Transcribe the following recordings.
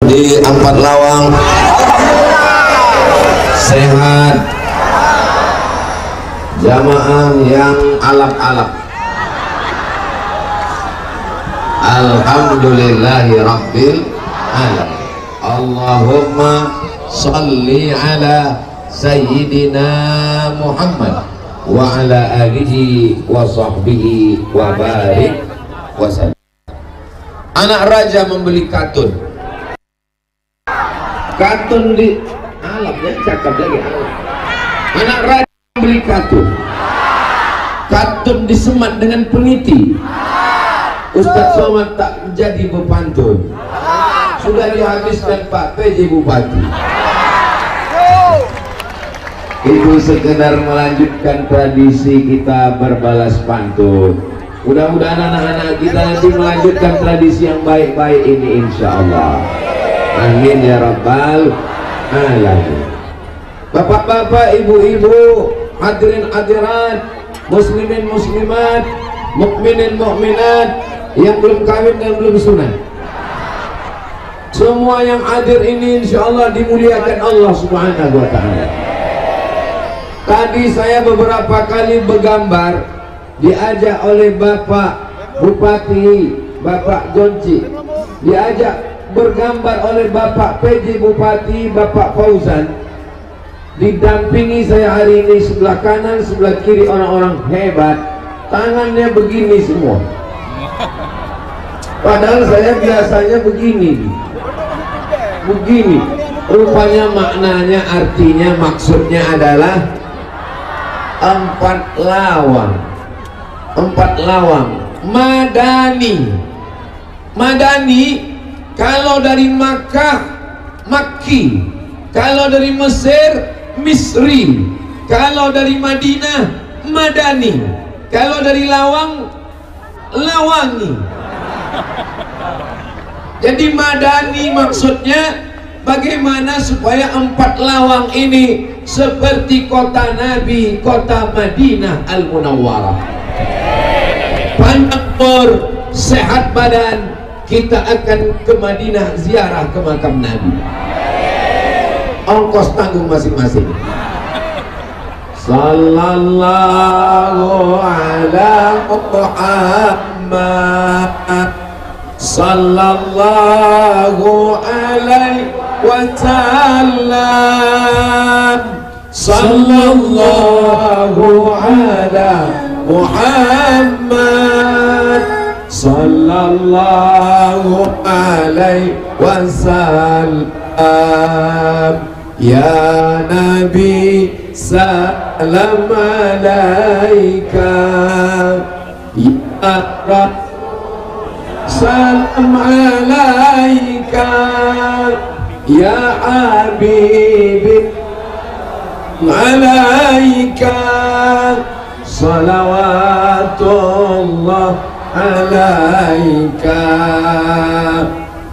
di Empat Lawang sehat, jamaah yang alap-alap, alhamdulillahi rabbil alamin. Allahumma salli ala sayyidina Muhammad wa ala alihi wa sahbihi wa barik wa sallam. Anak raja membeli katun di alap, ya cakap lagi alap. Anak raja membeli katun disemat dengan peniti. Ustadz Somad tak jadi berpantun, sudah dihabiskan Pak PJ Bupati. Itu sekedar melanjutkan tradisi kita berbalas pantun. Mudah-mudahan anak-anak kita nanti melanjutkan tradisi yang baik-baik ini, insya Allah. Amin ya rabbal alamin. Bapak-bapak, ibu-ibu, hadirin hadirat, muslimin muslimat, mukminin mukminat yang belum kawin dan belum sunat, semua yang hadir ini insya Allah dimuliakan Allah subhanahu wa ta'ala. Tadi saya beberapa kali bergambar, diajak oleh Bapak Bupati, Bapak Jonci, diajak bergambar oleh Bapak PJ Bupati, Bapak Fauzan, didampingi saya hari ini sebelah kanan sebelah kiri orang-orang hebat, tangannya begini semua, padahal saya biasanya begini, rupanya maknanya, artinya, maksudnya adalah empat lawang Madani. Kalau dari Makkah, Makki. Kalau dari Mesir, Misri. Kalau dari Madinah, Madani. Kalau dari Lawang, Lawangi. Jadi Madani maksudnya bagaimana supaya empat lawang ini seperti kota Nabi, kota Madinah Al-Munawwarah. Panjang umur, sehat badan, kita akan ke Madinah ziarah ke makam Nabi. Ongkos tanggung masing-masing. Sallallahu ala Muhammad, sallallahu alaihi wa sallam, sallallahu ala Muhammad, sallallahu alaihi wasallam. Ya Nabi salam alaika, ya Rasul salam alaika, ya Habibi alaika, salawatullah alaika.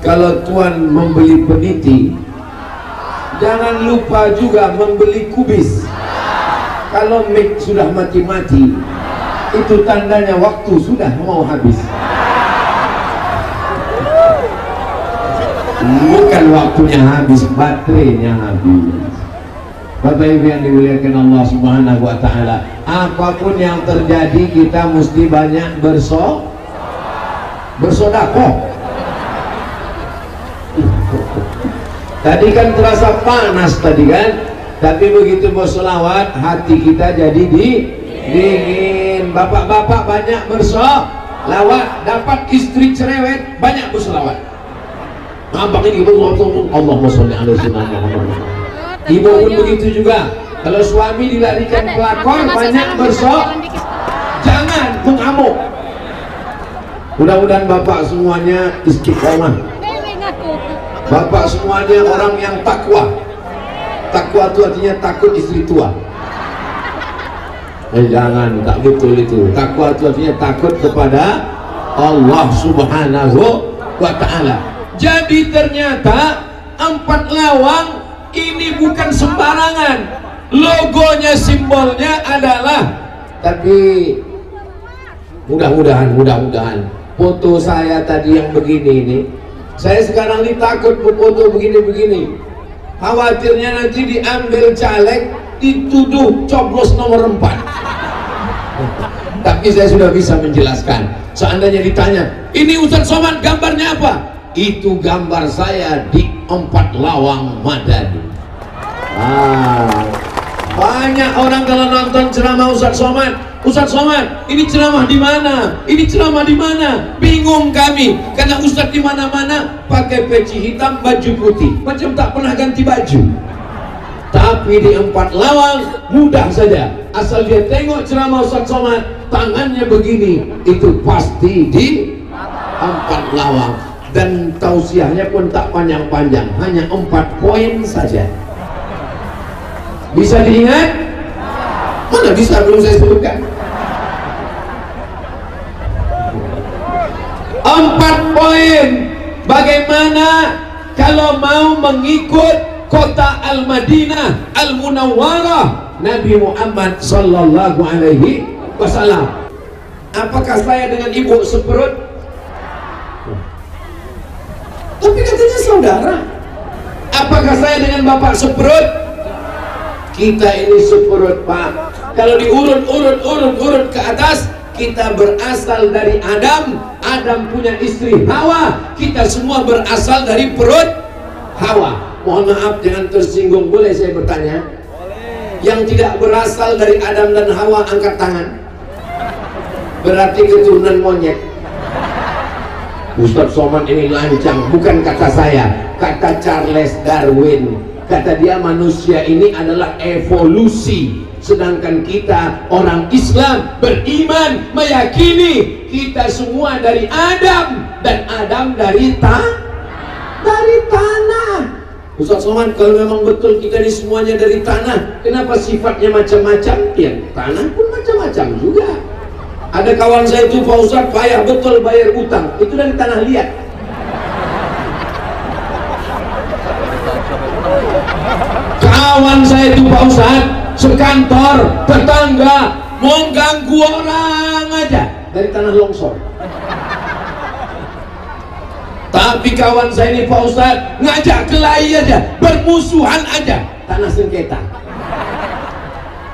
Kalau Tuan membeli peniti, jangan lupa juga membeli kubis. Kalau mic sudah mati-mati, itu tandanya waktu sudah mau habis. Bukan waktunya habis, baterainya habis. Bapak Ibu yang dimuliakan Allah subhanahu wa ta'ala, apapun yang terjadi kita mesti banyak bersodakoh. Tadi kan terasa panas tadi kan, tapi begitu bersolawat hati kita jadi dingin. Bapak-bapak banyak bersolawat, dapat istri cerewet, banyak bersolawat. Abang ini Allahumma sholli ala sayyidina Muhammad. Ibu pun begitu juga. Kalau suami dilarikan pelakor, banyak jangan mengamuk. Mudah-mudahan bapak semuanya istiqomah. Bapak semuanya orang yang takwa. Takwa itu artinya takut istri tua. Jangan, tak betul itu. Takwa itu artinya takut kepada Allah subhanahu wa ta'ala. Jadi ternyata empat lawang ini bukan sembarangan. Logonya, simbolnya adalah, tapi mudah-mudahan foto saya tadi yang begini ini Saya sekarang ini takut foto begini-begini, khawatirnya nanti diambil caleg, dituduh coblos nomor 4. Tapi saya sudah bisa menjelaskan. Seandainya ditanya, ini Ustadz Somad gambarnya apa? Itu gambar saya di 4 Lawang Madani. Banyak orang kalau nonton ceramah Ustadz Somad, ini ceramah di mana? Ini ceramah di mana? Bingung kami, karena Ustadz di mana-mana pakai peci hitam, baju putih, macam tak pernah ganti baju. Tapi di 4 Lawang mudah saja, asal dia tengok ceramah Ustadz Somad, tangannya begini, itu pasti di 4 Lawang. Dan tausiahnya pun tak panjang-panjang, hanya 4 poin saja. Bisa diingat? Mana bisa, belum saya sebutkan. 4 poin. Bagaimana kalau mau mengikut kota Al-Madinah Al-Munawwarah Nabi Muhammad sallallahu alaihi wasallam? Apakah saya dengan ibu seperut? Tapi katanya saudara. Apakah saya dengan bapak seperut? Kita ini seperut, Pak. Kalau diurut ke atas, kita berasal dari Adam. Adam punya istri Hawa. Kita semua berasal dari perut Hawa. Mohon maaf, jangan tersinggung. Boleh saya bertanya? Yang tidak berasal dari Adam dan Hawa, angkat tangan. Berarti keturunan monyet. Ustadz Somad ini lancang. Bukan kata saya, kata Charles Darwin. Kata dia, manusia ini adalah evolusi. Sedangkan kita orang Islam beriman, meyakini kita semua dari Adam, dan Adam dari tanah. Ustadz Somad, kalau memang betul kita ini semuanya dari tanah, kenapa sifatnya macam-macam? Ya, tanah pun macam-macam juga. Ada kawan saya itu, Pak Ustadz, payah betul bayar utang, itu dari tanah liat. Kawan saya itu, Pak Ustadz, sekantor, tetangga, mau ganggu orang aja, dari tanah longsor. Tapi kawan saya ini, Pak Ustadz, ngajak kelahi aja, bermusuhan aja, tanah sengketa.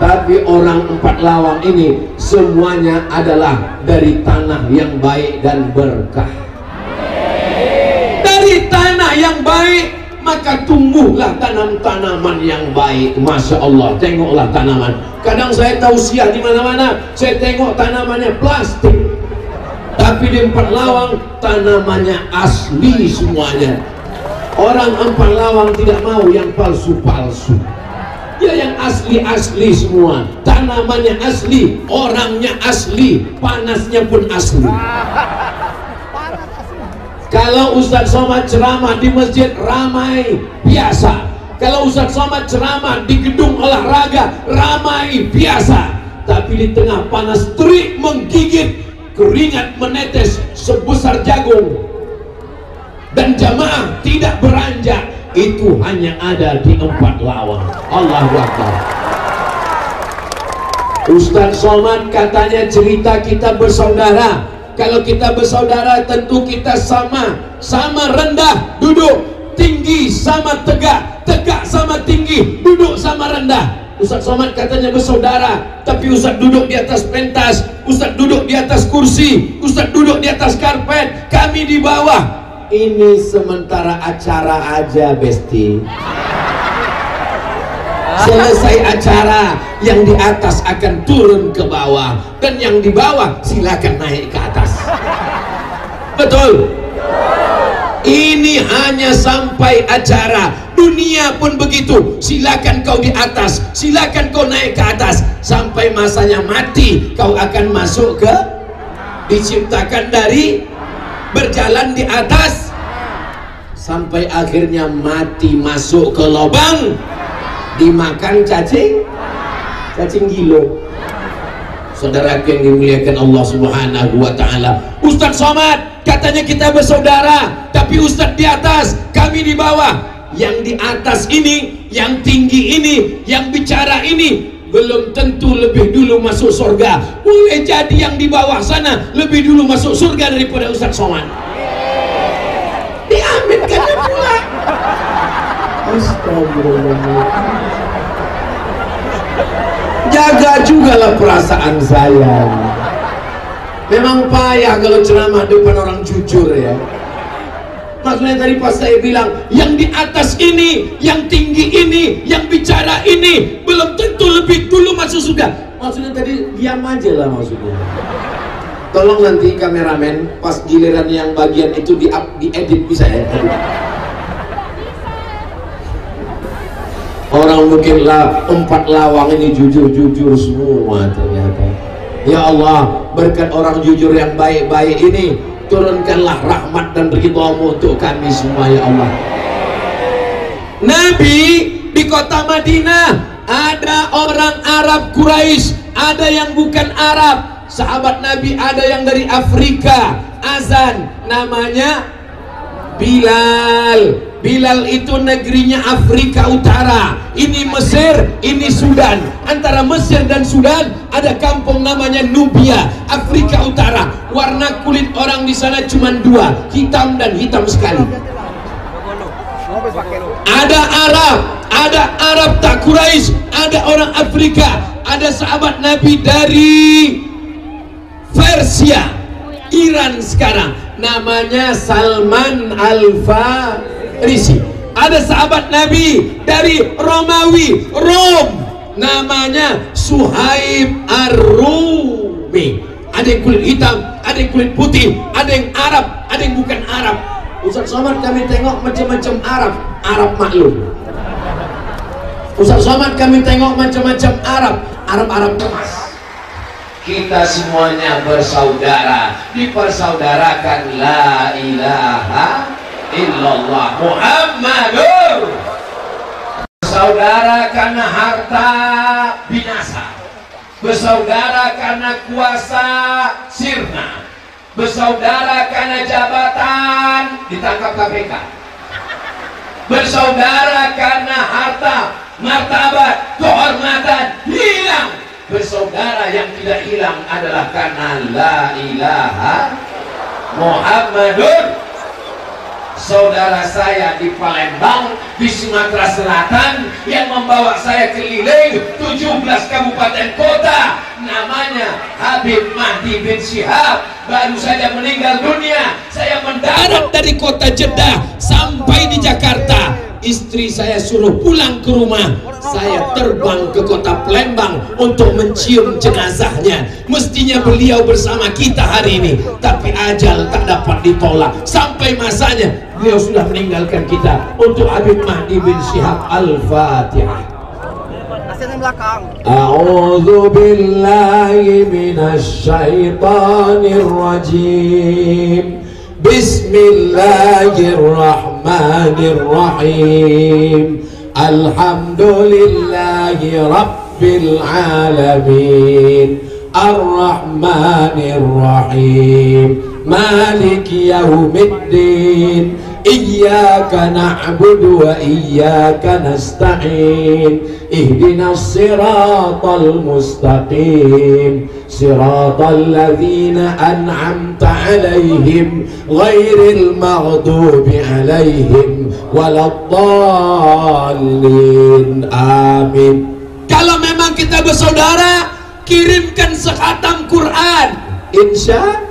Tapi orang 4 Lawang ini semuanya adalah dari tanah yang baik dan berkah. Dari tanah yang baik, maka tumbuhlah tanaman yang baik. Masya Allah, tengoklah tanaman. Kadang saya tausiah di mana-mana, saya tengok tanamannya plastik, tapi di 4 Lawang tanamannya asli semuanya. Orang 4 Lawang tidak mau yang palsu-palsu, ya yang asli-asli semua. Tanamannya asli, orangnya asli, panasnya pun asli. Kalau Ustadz Somad ceramah di masjid ramai, biasa. Kalau Ustadz Somad ceramah di gedung olahraga ramai, biasa. Tapi di tengah panas terik menggigit, keringat menetes sebesar jagung, dan jamaah tidak beranjak, itu hanya ada di 4 Lawang. Allahu Akbar. Ustadz Somad katanya cerita kita bersaudara. Kalau kita bersaudara tentu kita sama rendah duduk, tinggi sama tegak, tegak sama tinggi, duduk sama rendah. Ustadz Somad katanya bersaudara, tapi Ustadz duduk di atas pentas, Ustadz duduk di atas kursi, Ustadz duduk di atas karpet, kami di bawah. Ini sementara acara aja, Besti. Selesai acara, yang di atas akan turun ke bawah, dan yang di bawah silakan naik ke atas. Betul? Ini hanya sampai acara. Dunia pun begitu. Silakan kau di atas, silakan kau naik ke atas. Sampai masanya mati, kau akan masuk ke, diciptakan dari berjalan di atas, sampai akhirnya mati, masuk ke lubang, dimakan cacing gilo. Saudara yang dimuliakan Allah Subhanahu wa Ta'ala, Ustadz Somad katanya kita bersaudara, tapi Ustadz di atas, kami di bawah. Yang di atas ini, yang tinggi ini, yang bicara ini belum tentu lebih dulu masuk surga. Boleh jadi yang di bawah sana lebih dulu masuk surga daripada Ustadz Somad. Diambil Astagfirullah. Jaga juga lah perasaan saya. Memang payah kalau ceramah depan orang jujur ya. Maksudnya tadi pas saya bilang yang di atas ini, yang tinggi ini, yang bicara ini belum tentu lebih dulu masuk surga. Maksudnya tadi diam aja lah maksudnya. Tolong nanti kameramen pas giliran yang bagian itu diedit bisa ya. Orang mungkin lah 4 lawang ini jujur-jujur semua ternyata. Ya Allah, berkat orang jujur yang baik-baik ini, turunkanlah rahmat dan ridhamu untuk kami semua ya Allah. Nabi di kota Madinah ada orang Arab Quraisy, ada yang bukan Arab. Sahabat Nabi ada yang dari Afrika, azan namanya Bilal. Bilal itu negerinya Afrika Utara. Ini Mesir, ini Sudan. Antara Mesir dan Sudan ada kampung namanya Nubia, Afrika Utara. Warna kulit orang di sana cuma 2, hitam dan hitam sekali. Ada Arab tak Quraisy, ada orang Afrika, ada sahabat Nabi dari Persia, Iran sekarang, namanya Salman Al-Farisi. Ada sahabat Nabi dari Romawi, Rom, namanya Suhaib Ar-Rumi. Ada yang kulit hitam, ada yang kulit putih, ada yang Arab, ada yang bukan Arab. Ustaz Somad kami tengok macam-macam Arab, Arab maklum. Ustaz Somad kami tengok macam-macam Arab, Arab kemas. Kita semuanya bersaudara, dipersaudarakan la ilaha illallah Muhammadur. Bersaudara karena harta binasa, bersaudara karena kuasa sirna, bersaudara karena jabatan ditangkap KPK, bersaudara karena harta, martabat, kehormatan hilang. Bersaudara yang tidak hilang adalah karena la ilaha Muhammadur. Saudara saya di Palembang, di Sumatera Selatan, yang membawa saya keliling 17 kabupaten kota, namanya Habib Mahdi bin Syihab, baru saja meninggal dunia. Saya mendarat dari kota Jeddah sampai di Jakarta. Istri saya suruh pulang ke rumah, saya terbang ke kota Palembang untuk mencium jenazahnya. Mestinya beliau bersama kita hari ini, tapi ajal tak dapat ditolak. Sampai masanya beliau sudah meninggalkan kita. Untuk Habib Mahdi bin Syihab, Al-Fatihah. A'udzu billahi minasy syaithanir rajim. Bismillahirrahmanirrahim. Alhamdulillahi rabbil alamin. Ar-Rahmanir-Rahim. Maliki yaumiddin. Iyyaka na'budu wa iyyaka nasta'in. Ihdinas siratal mustaqim. Siratal ladzina an'amta 'alaihim ghairil maghdubi 'alaihim waladdallin. Amin. Kalau memang kita bersaudara, kirimkan sekhatam Quran. Insya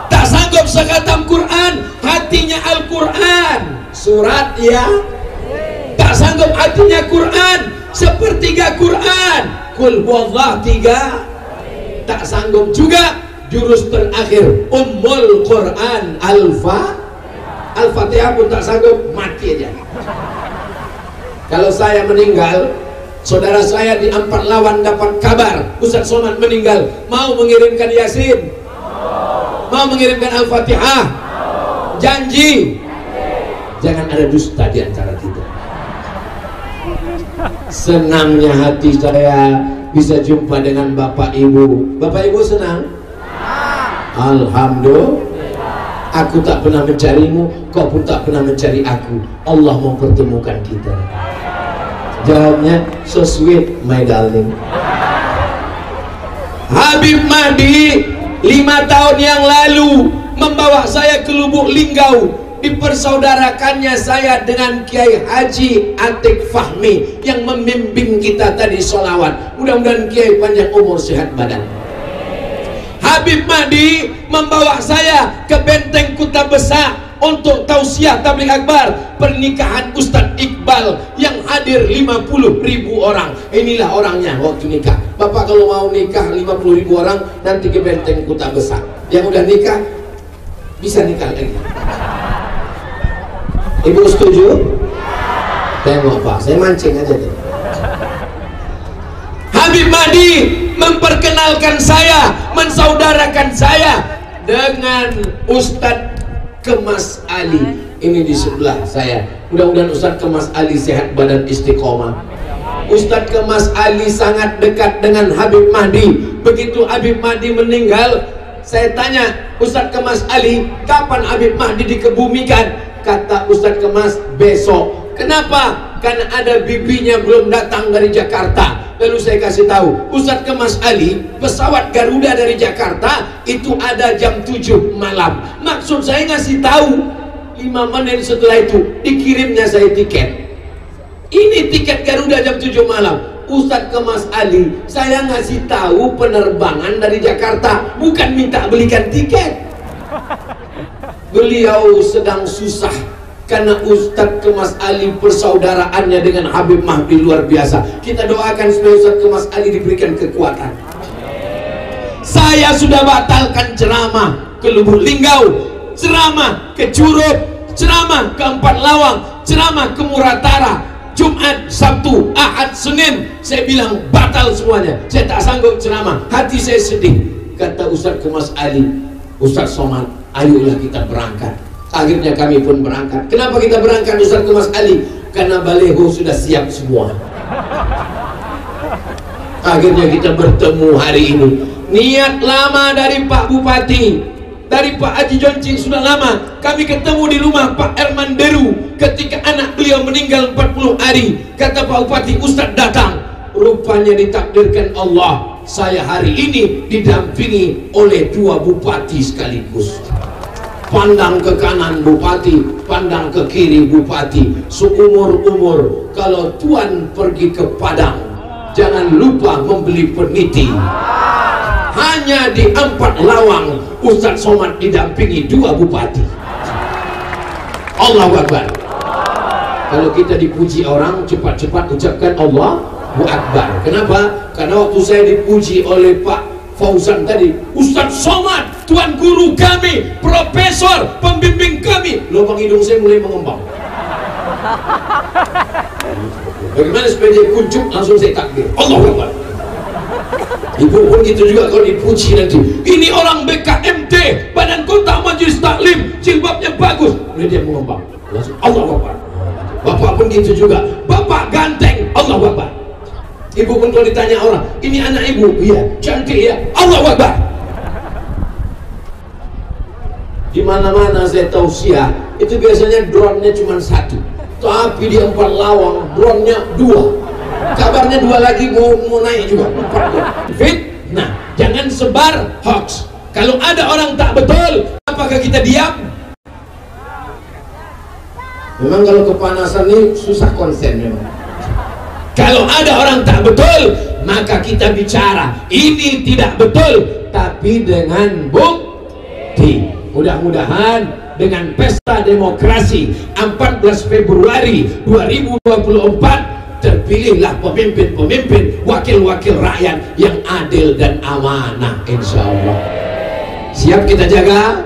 tak sanggup sekhatam Quran, hatinya Al-Quran, surat ya. Tak sanggup hatinya Quran, sepertiga Quran, Qul huwallah 3. Tak sanggup juga jurus terakhir Ummul Quran Al-Fatihah pun tak sanggup, mati aja. Kalau saya meninggal, saudara saya di 4 lawan dapat kabar Ustaz Somad meninggal, mau mengirimkan Yasin? Mau mengirimkan Al-Fatihah? Janji? Jangan ada dusta di antara kita. Senangnya hati saya bisa jumpa dengan Bapak Ibu. Bapak Ibu senang? Alhamdulillah. Aku tak pernah mencarimu, kau pun tak pernah mencari aku. Allah mau pertemukan kita. Jawabnya so sweet my darling. Habib Mahdi 5 tahun yang lalu membawa saya ke Lubuk Linggau dipersaudarakannya saya dengan Kiai Haji Atik Fahmi yang membimbing kita tadi sholawat. Mudah-mudahan Kiai panjang umur sehat badan. Habib Mahdi membawa saya ke Benteng Kuta Besar untuk tausiah tabligh akbar pernikahan Ustadz Iqbal yang hadir 50.000 orang. Inilah orangnya waktu nikah. Bapak kalau mau nikah 50.000 orang nanti ke Benteng Kuta Besar. Yang udah nikah bisa nikah lagi. Ibu setuju? Tengok Pak, saya mancing aja deh. Habib Mahdi memperkenalkan saya, mensaudarakan saya dengan Ustadz Kemas Ali. Ini di sebelah saya. Mudah-mudahan Ustadz Kemas Ali sehat badan istiqomah. Ustadz Kemas Ali sangat dekat dengan Habib Mahdi. Begitu Habib Mahdi meninggal, saya tanya Ustadz Kemas Ali, kapan Habib Mahdi dikebumikan? Kata Ustadz Kemas, besok. Kenapa? Karena ada bibinya belum datang dari Jakarta. Lalu saya kasih tahu, Ustadz Kemas Ali, pesawat Garuda dari Jakarta itu ada jam 7 malam. Maksud saya ngasih tahu 5 menit setelah itu dikirimnya saya tiket. Ini tiket Garuda jam 7 malam. Ustadz Kemas Ali, saya ngasih tahu penerbangan dari Jakarta, bukan minta belikan tiket. Beliau sedang susah karena Ustadz Kemas Ali persaudaraannya dengan Habib Mahdi luar biasa. Kita doakan supaya Ustadz Kemas Ali diberikan kekuatan. Saya sudah batalkan ceramah ke Lubuk Linggau, ceramah ke Curup, ceramah ke Empat Lawang, ceramah ke Muratara, Jumat, Sabtu, Ahad, Senin. Saya bilang batal semuanya. Saya tak sanggup ceramah. Hati saya sedih. Kata Ustadz Kemas Ali, Ustadz Somad, ayolah kita berangkat. Akhirnya kami pun berangkat. Kenapa kita berangkat Ustadz Kemas Ali? Karena baleho sudah siap semua. Akhirnya kita bertemu hari ini. Niat lama dari Pak Bupati, dari Pak Haji Joncing sudah lama. Kami ketemu di rumah Pak Erman Deru ketika anak beliau meninggal 40 hari. Kata Pak Bupati, Ustadz datang. Rupanya ditakdirkan Allah, saya hari ini didampingi oleh 2 bupati sekaligus. Pandang ke kanan bupati, pandang ke kiri bupati. Seumur-umur kalau Tuan pergi ke Padang, jangan lupa membeli peniti. Hanya di Empat Lawang Ustadz Somad didampingi 2 bupati. Allahu Akbar. Kalau kita dipuji orang, cepat-cepat ucapkan Allahu Akbar. Kenapa? Karena waktu saya dipuji oleh Pak Fauzan tadi, Ustadz Somad, Tuan Guru kami, Profesor, pembimbing kami, lubang hidung saya mulai mengembang. Bagaimana supaya dia kuncup? Langsung saya takbir, Allahu Akbar. Ibu pun gitu juga kalau dipuji nanti. Ini orang BKMT, Badan Kota Majelis Taklim, jilbabnya bagus, mulai dia mengembang. Langsung Allahu Akbar. Bapak pun gitu juga, Bapak ganteng, Allahu Akbar. Ibu pun kalau ditanya orang, ini anak ibu, iya, cantik ya, Allahu Akbar. Di mana-mana saya tausiah, itu biasanya drone-nya cuma 1, tapi di Empat Lawang drone-nya 2. Kabarnya 2 lagi mau naik juga. Nah, jangan sebar hoax. Kalau ada orang tak betul, apakah kita diam? Memang kalau kepanasan ini susah konsen memang. Kalau ada orang tak betul, maka kita bicara ini tidak betul, tapi dengan bukti. Mudah-mudahan dengan pesta demokrasi 14 Februari 2024 terpilihlah pemimpin-pemimpin, wakil-wakil rakyat yang adil dan amanah, insya Allah. Siap kita jaga?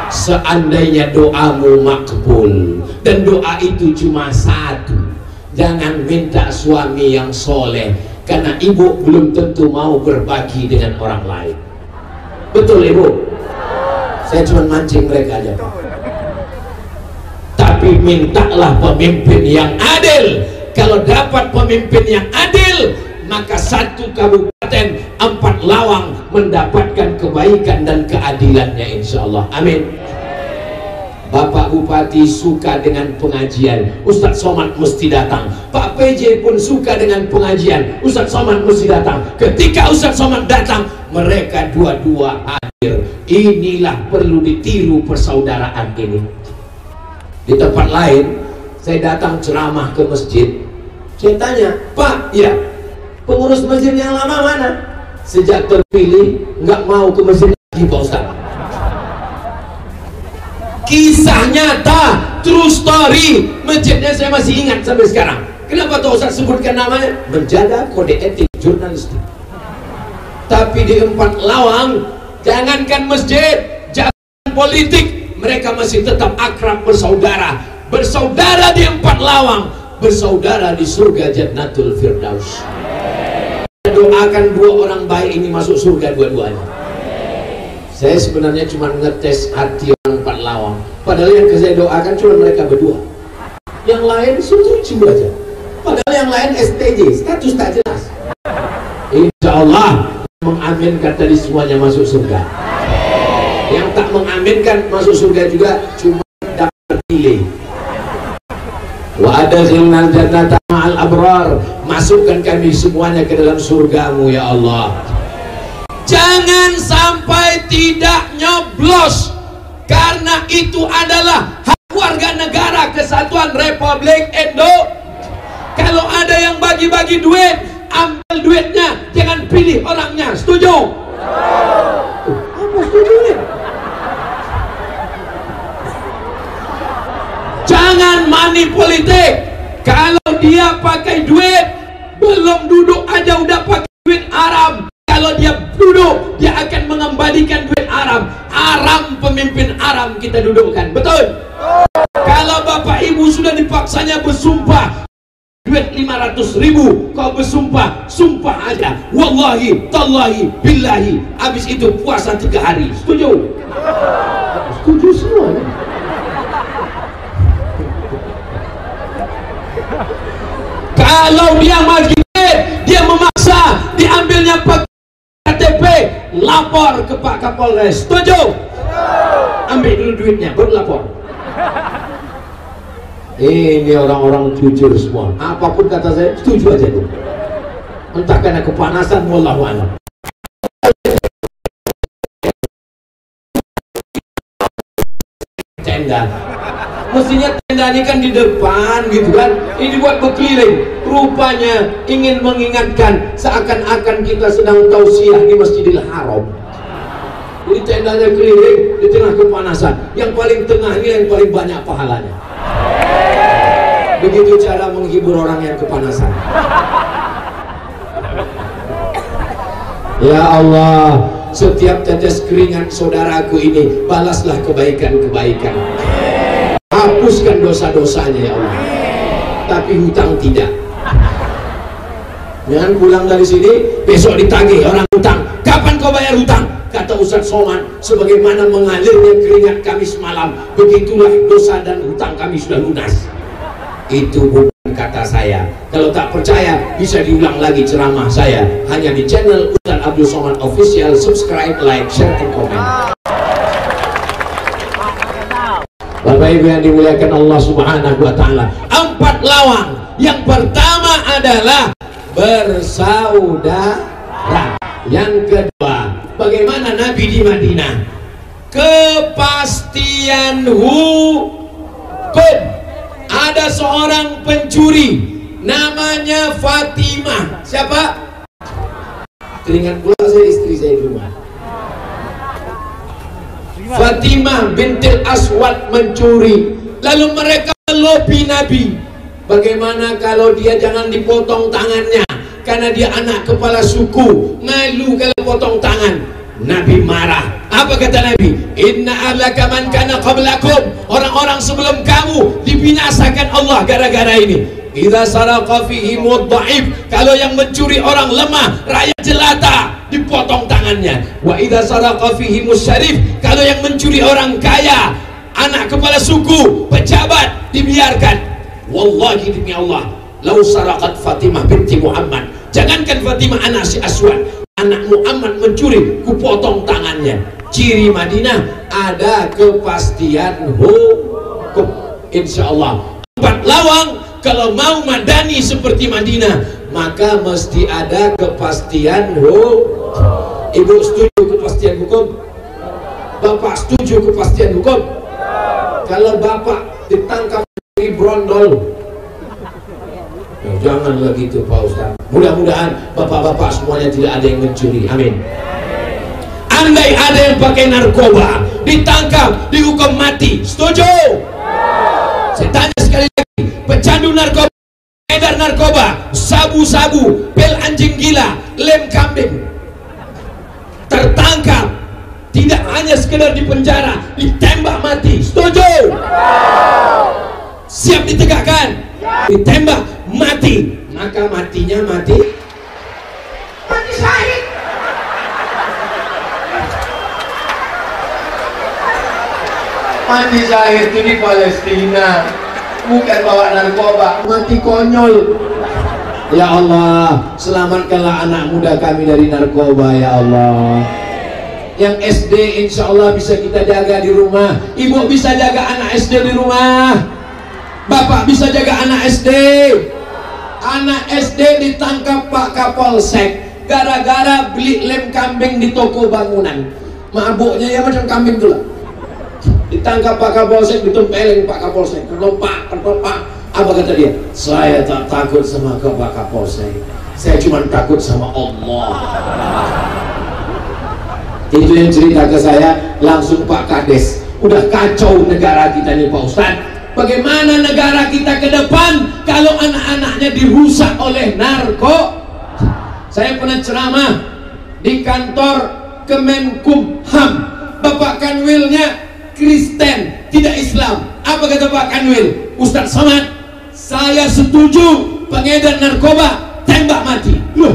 Seandainya doamu makbul, dan doa itu cuma 1, jangan minta suami yang soleh, karena ibu belum tentu mau berbagi dengan orang lain. Betul ibu? Saya cuma mancing mereka aja. Tapi mintalah pemimpin yang adil. Kalau dapat pemimpin yang adil, maka 1 kabupaten Empat Lawang mendapatkan kebaikan dan keadilannya, insya Allah. Amin. Bapak Bupati suka dengan pengajian, Ustadz Somad mesti datang. Pak PJ pun suka dengan pengajian, Ustadz Somad mesti datang. Ketika Ustadz Somad datang, mereka dua-dua hadir. Inilah perlu ditiru persaudaraan ini. Di tempat lain saya datang ceramah ke masjid, saya tanya, Pak, ya pengurus masjid yang lama mana? Sejak terpilih nggak mau ke masjid lagi Pak Ustaz. Kisah nyata, true story. Masjidnya saya masih ingat sampai sekarang. Kenapa Pak Ustaz sebutkan namanya? Menjaga kode etik jurnalistik. Tapi di Empat Lawang, jangankan masjid, jangan politik, mereka masih tetap akrab bersaudara. Bersaudara di Empat Lawang, bersaudara di surga Jannatul Firdaus. Doakan dua orang baik ini masuk surga dua-duanya. Saya sebenarnya cuma ngetes hati orang Empat Lawang. Padahal yang saya doakan cuma mereka berdua. Yang lain setuju aja. Padahal yang lain STJ, status tak jelas. Insya Allah mengaminkan tadi semuanya masuk surga. Yang tak mengaminkan masuk surga juga cuma dapat delay. Wa adkhilnal jannata ma'al abrar, masukkan kami semuanya ke dalam surgamu ya Allah. Jangan sampai tidak nyoblos, karena itu adalah hak warga negara kesatuan Republik Indo. Kalau ada yang bagi-bagi duit, ambil duitnya, jangan pilih orangnya. Setuju? Apa setuju nih? Jangan money politik. Kalau dia pakai duit, belum duduk aja udah pakai duit haram. Kalau dia duduk, dia akan mengembalikan duit haram. Haram, pemimpin haram kita dudukkan. Betul? Kalau bapak ibu sudah dipaksanya bersumpah duit 500.000, kau bersumpah, sumpah aja, wallahi, tallahi, billahi, habis itu puasa 3 hari. Setuju? Setuju semua ya? Kalau dia maju, dia memaksa, diambilnya pakai KTP, lapor ke Pak Kapolres. Setuju? Ambil dulu duitnya, baru lapor. Ini orang-orang jujur semua. Apapun kata saya, setuju aja tuh. Entah karena kepanasan, wallahu a'lam. Tenda. Mestinya tenda ini kan di depan gitu kan. Ini buat berkeliling. Rupanya ingin mengingatkan seakan-akan kita sedang tausiah di Masjidil Haram. Jadi tendanya keliling di tengah kepanasan. Yang paling tengah ini yang paling banyak pahalanya. Begitu cara menghibur orang yang kepanasan. Ya Allah, setiap tetes keringat saudaraku ini, balaslah kebaikan-kebaikan. Hapuskan dosa-dosanya ya Allah. Tapi hutang tidak. Jangan pulang dari sini, besok ditagih orang hutang. Kapan kau bayar hutang? Kata Ustaz Somad, sebagaimana mengalirnya keringat kami semalam, begitulah dosa dan hutang kami sudah lunas. Itu bukan kata saya. Kalau tak percaya bisa diulang lagi ceramah saya hanya di channel Ustaz Abdul Somad Official. Subscribe, like, share, dan komen. Bapak Ibu yang dimuliakan Allah Subhanahu wa Ta'ala, Empat Lawang yang pertama adalah bersaudara. Yang kedua, bagaimana Nabi di Madinah? Kepastian hukum. Ada seorang pencuri namanya Fatimah. Siapa? Teringat pula saya istri saya di rumah. Fatimah bintil Aswad mencuri. Lalu mereka melobi Nabi. Bagaimana kalau dia jangan dipotong tangannya? Karena dia anak kepala suku. Malu kalau potong tangan. Nabi marah. Apa kata Nabi? Inna ahlaka man kana qablakum, orang-orang sebelum kamu dibinasakan Allah gara-gara ini. Idza saraqa fihim wadha'if, kalau yang mencuri orang lemah, rakyat jelata, dipotong tangannya. Wa idza saraqa fihim syarif, kalau yang mencuri orang kaya, anak kepala suku, pejabat, dibiarkan. Wallahi demi Allah, lau saraqat Fatimah binti Muhammad, jangankan Fatimah anak si Aswad, anak Muhammad mencuri, kupotong tangannya. Ciri Madinah ada kepastian hukum. Insya Allah Empat Lawang kalau mau madani seperti Madinah, maka mesti ada kepastian hukum. Ibu setuju kepastian hukum? Bapak setuju kepastian hukum? Kalau bapak ditangkap di brondol, janganlah gitu Pak Ustaz. Mudah-mudahan bapak-bapak semuanya tidak ada yang mencuri. Amin. Andai ada yang pakai narkoba ditangkap, dihukum mati, setuju? Saya tanya sekali lagi, pecandu narkoba, edar narkoba, sabu-sabu, pil anjing gila, lem kambing, tertangkap, tidak hanya sekedar di penjara, ditembak mati, setuju? Siap ditegakkan? Ditembak mati, maka matinya mati syahid. Mati syahid itu di Palestina, bukan bawa narkoba, mati konyol. Ya Allah, selamatkanlah anak muda kami dari narkoba ya Allah. Yang SD insya Allah bisa kita jaga di rumah. Ibu bisa jaga anak SD di rumah, bapak bisa jaga anak SD. Anak SD ditangkap Pak Kapolsek gara-gara beli lem kambing di toko bangunan. Mabuknya ya macam kambing tu lah. Ditangkap Pak Kapolsek, ditempelin Pak Kapolsek. Kenapa? Apa kata dia? Saya tak takut sama Pak Kapolsek, saya cuma takut sama Allah. Itu yang cerita ke saya langsung Pak Kades. Udah kacau negara kita nih Pak Ustadz. Bagaimana negara kita ke depan kalau anak-anaknya dirusak oleh narko? Saya pernah ceramah di kantor Kemenkumham. Bapak Kanwilnya Kristen, tidak Islam. Apa kata Pak Kanwil? Ustadz Samad, saya setuju pengedar narkoba tembak mati. Loh,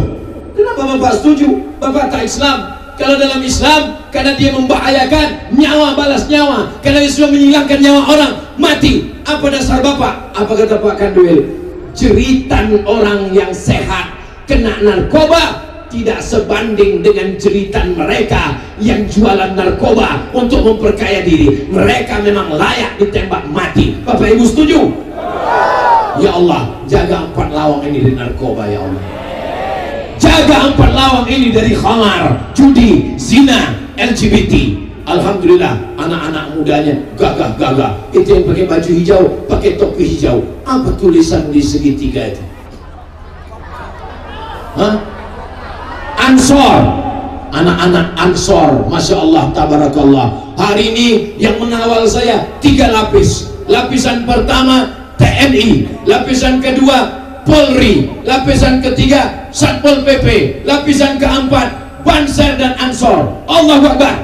kenapa Bapak setuju? Bapak tak Islam. Kalau dalam Islam, karena dia membahayakan nyawa balas nyawa, karena dia sudah menghilangkan nyawa orang, mati. Apa dasar Bapak? Apa kata Pak Kanwil? Jeritan orang yang sehat kena narkoba tidak sebanding dengan jeritan mereka yang jualan narkoba untuk memperkaya diri. Mereka memang layak ditembak mati. Bapak Ibu setuju? Ya Allah, jaga 4 lawang ini dari narkoba ya Allah. Jaga 4 lawang ini dari khamar, judi, zina, LGBT. Alhamdulillah anak-anak mudanya gagah-gagah. Itu yang pakai baju hijau, pakai topi hijau. Apa tulisan di segitiga itu? Hah? Ansor. Anak-anak Ansor, Masya Allah, Tabarakallah. Hari ini yang mengawal saya 3 lapis. Lapisan pertama TNI, lapisan kedua Polri, lapisan ketiga Satpol PP, lapisan keempat Banser dan Ansor. Allahu Akbar.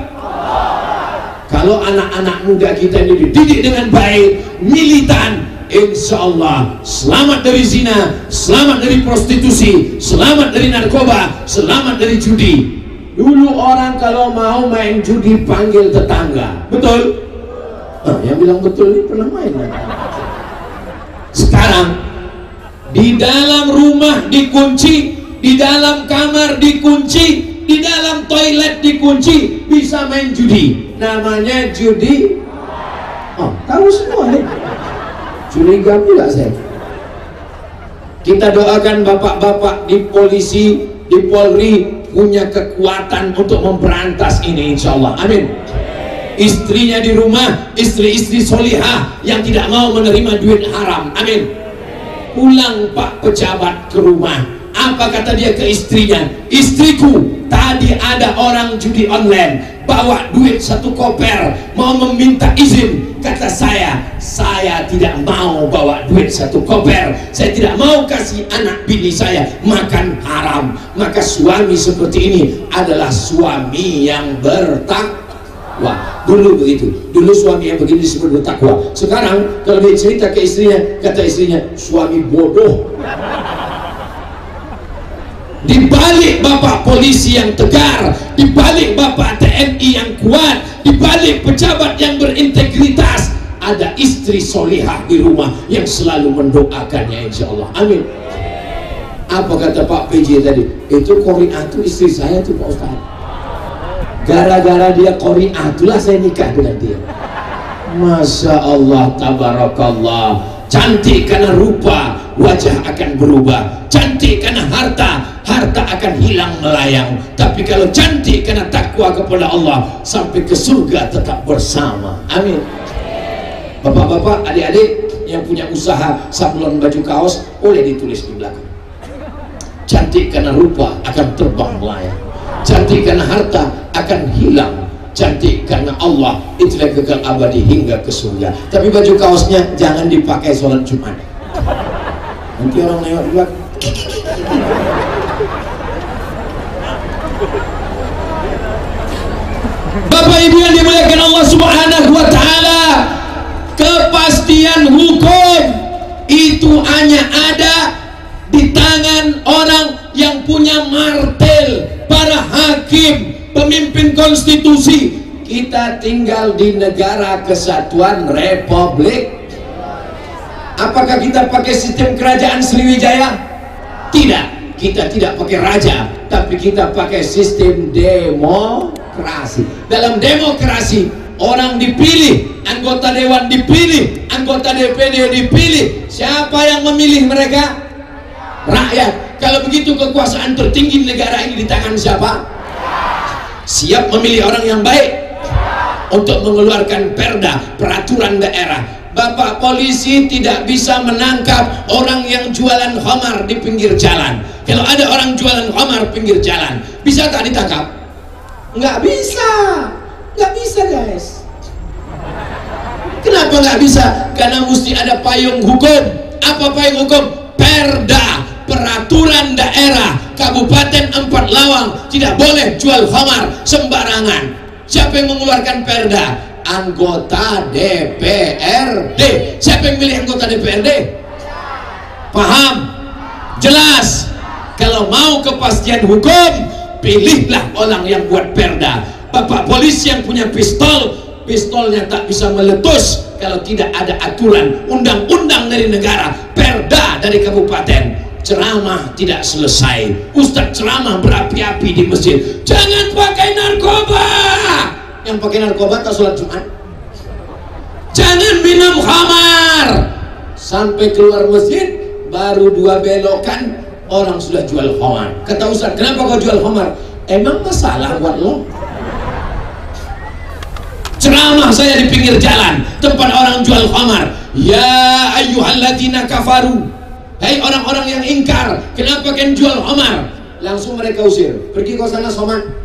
Kalau anak-anak muda kita ini dididik dengan baik, militan, insya Allah selamat dari zina, selamat dari prostitusi, selamat dari narkoba, selamat dari judi. Dulu orang kalau mau main judi panggil tetangga, betul? Yang bilang betul ini pernah main. Sekarang di dalam rumah dikunci, di dalam kamar dikunci, di dalam toilet dikunci, bisa main judi. Namanya judi. Oh, tahu semua nih. Curiga pula saya. Kita doakan bapak-bapak di polisi, di Polri punya kekuatan untuk memberantas ini insya Allah. Amin. Istrinya di rumah, istri-istri solihah yang tidak mau menerima duit haram. Amin. Pulang Pak pejabat ke rumah, apa kata dia ke istrinya? Istriku, tadi ada orang judi online bawa duit 1 koper, mau meminta izin. Kata saya tidak mau bawa duit 1 koper, saya tidak mau kasih anak bini saya makan haram. Maka suami seperti ini adalah suami yang bertakwa. Dulu begitu, dulu suami yang begini disebut bertakwa. Sekarang kalau dia cerita ke istrinya, kata istrinya, suami bodoh. Di balik bapak polisi yang tegar, di balik bapak TNI yang kuat, di balik pejabat yang berintegritas, ada istri solihah di rumah yang selalu mendoakannya insya Allah. Amin. Apa kata Pak PJ tadi? Itu Qori'ah itu istri saya tuh Pak Ustaz. Gara-gara dia Qori'ah itulah saya nikah dengan dia. Masya Allah, Tabarakallah. Cantik karena rupa, wajah akan berubah. Cantik karena harta, harta akan hilang melayang. Tapi kalau cantik karena takwa kepada Allah, sampai ke surga tetap bersama. Amin. Bapak-bapak, adik-adik yang punya usaha sablon baju kaos, boleh ditulis di belakang. Cantik karena rupa akan terbang melayang, cantik karena harta akan hilang, cantik karena Allah itulah kekal abadi hingga ke surga. Tapi baju kaosnya jangan dipakai sholat Jumat. Nanti orang lewat di belakang. Bapak Ibu yang dimuliakan Allah Subhanahu wa taala, kepastian hukum itu hanya ada di tangan orang yang punya martel, para hakim, pemimpin konstitusi. Kita tinggal di negara kesatuan Republik. Apakah kita pakai sistem kerajaan Sriwijaya? Tidak, kita tidak pakai raja, tapi kita pakai sistem demokrasi. Dalam demokrasi, orang dipilih, anggota dewan dipilih, anggota DPD dipilih. Siapa yang memilih mereka? Rakyat. Kalau begitu kekuasaan tertinggi negara ini di tangan siapa? Siap memilih orang yang baik untuk mengeluarkan perda, peraturan daerah. Bapak polisi tidak bisa menangkap orang yang jualan khamar di pinggir jalan. Kalau ada orang jualan khamar pinggir jalan, bisa tak ditangkap? Nggak bisa, nggak bisa guys. Kenapa nggak bisa? Karena mesti ada payung hukum. Apa payung hukum? Perda, peraturan daerah Kabupaten 4 Lawang tidak boleh jual khamar sembarangan. Siapa yang mengeluarkan perda? Anggota DPRD. Siapa yang milih anggota DPRD? Paham? Jelas? Kalau mau kepastian hukum, pilihlah orang yang buat perda. Bapak polisi yang punya pistol, pistolnya tak bisa meletus kalau tidak ada aturan, undang-undang dari negara, perda dari kabupaten. Ceramah tidak selesai, ustadz ceramah berapi-api di masjid, jangan pakai narkoba. Yang pakai narkoba tak sholat Jumat. Jangan minum khamar. Sampai keluar masjid baru 2 belokan orang sudah jual khamar. Kata ustadz, kenapa kau jual khamar? Emang masalah buat lo? Ceramah saya di pinggir jalan, tempat orang jual khamar. Ya ayyuhalladzina kafaru, hai orang-orang yang ingkar, kenapa kalian jual khamar? Langsung mereka usir, pergi kau sana soman.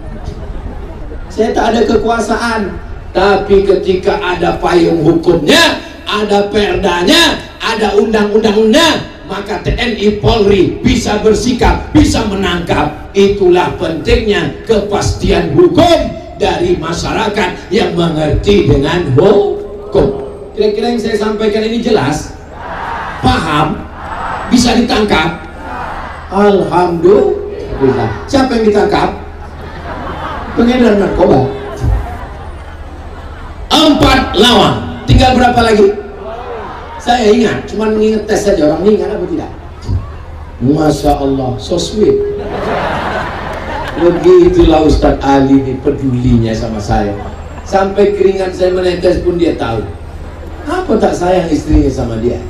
Saya tak ada kekuasaan. Tapi ketika ada payung hukumnya, ada perdanya, ada undang-undangnya, maka TNI Polri bisa bersikap, bisa menangkap. Itulah pentingnya kepastian hukum dari masyarakat yang mengerti dengan hukum. Kira-kira yang saya sampaikan ini jelas? Paham? Bisa ditangkap? Alhamdulillah. Siapa yang ditangkap? Pengedar narkoba. 4 Lawang. Tinggal berapa lagi? Saya ingat, cuma mengingat tes saja. Orang ini ingat apa tidak? Masya Allah, so sweet. Begitulah Ustadz Ali ini pedulinya sama saya. Sampai keringat saya menetes pun dia tahu. Apa tak sayang istrinya sama dia?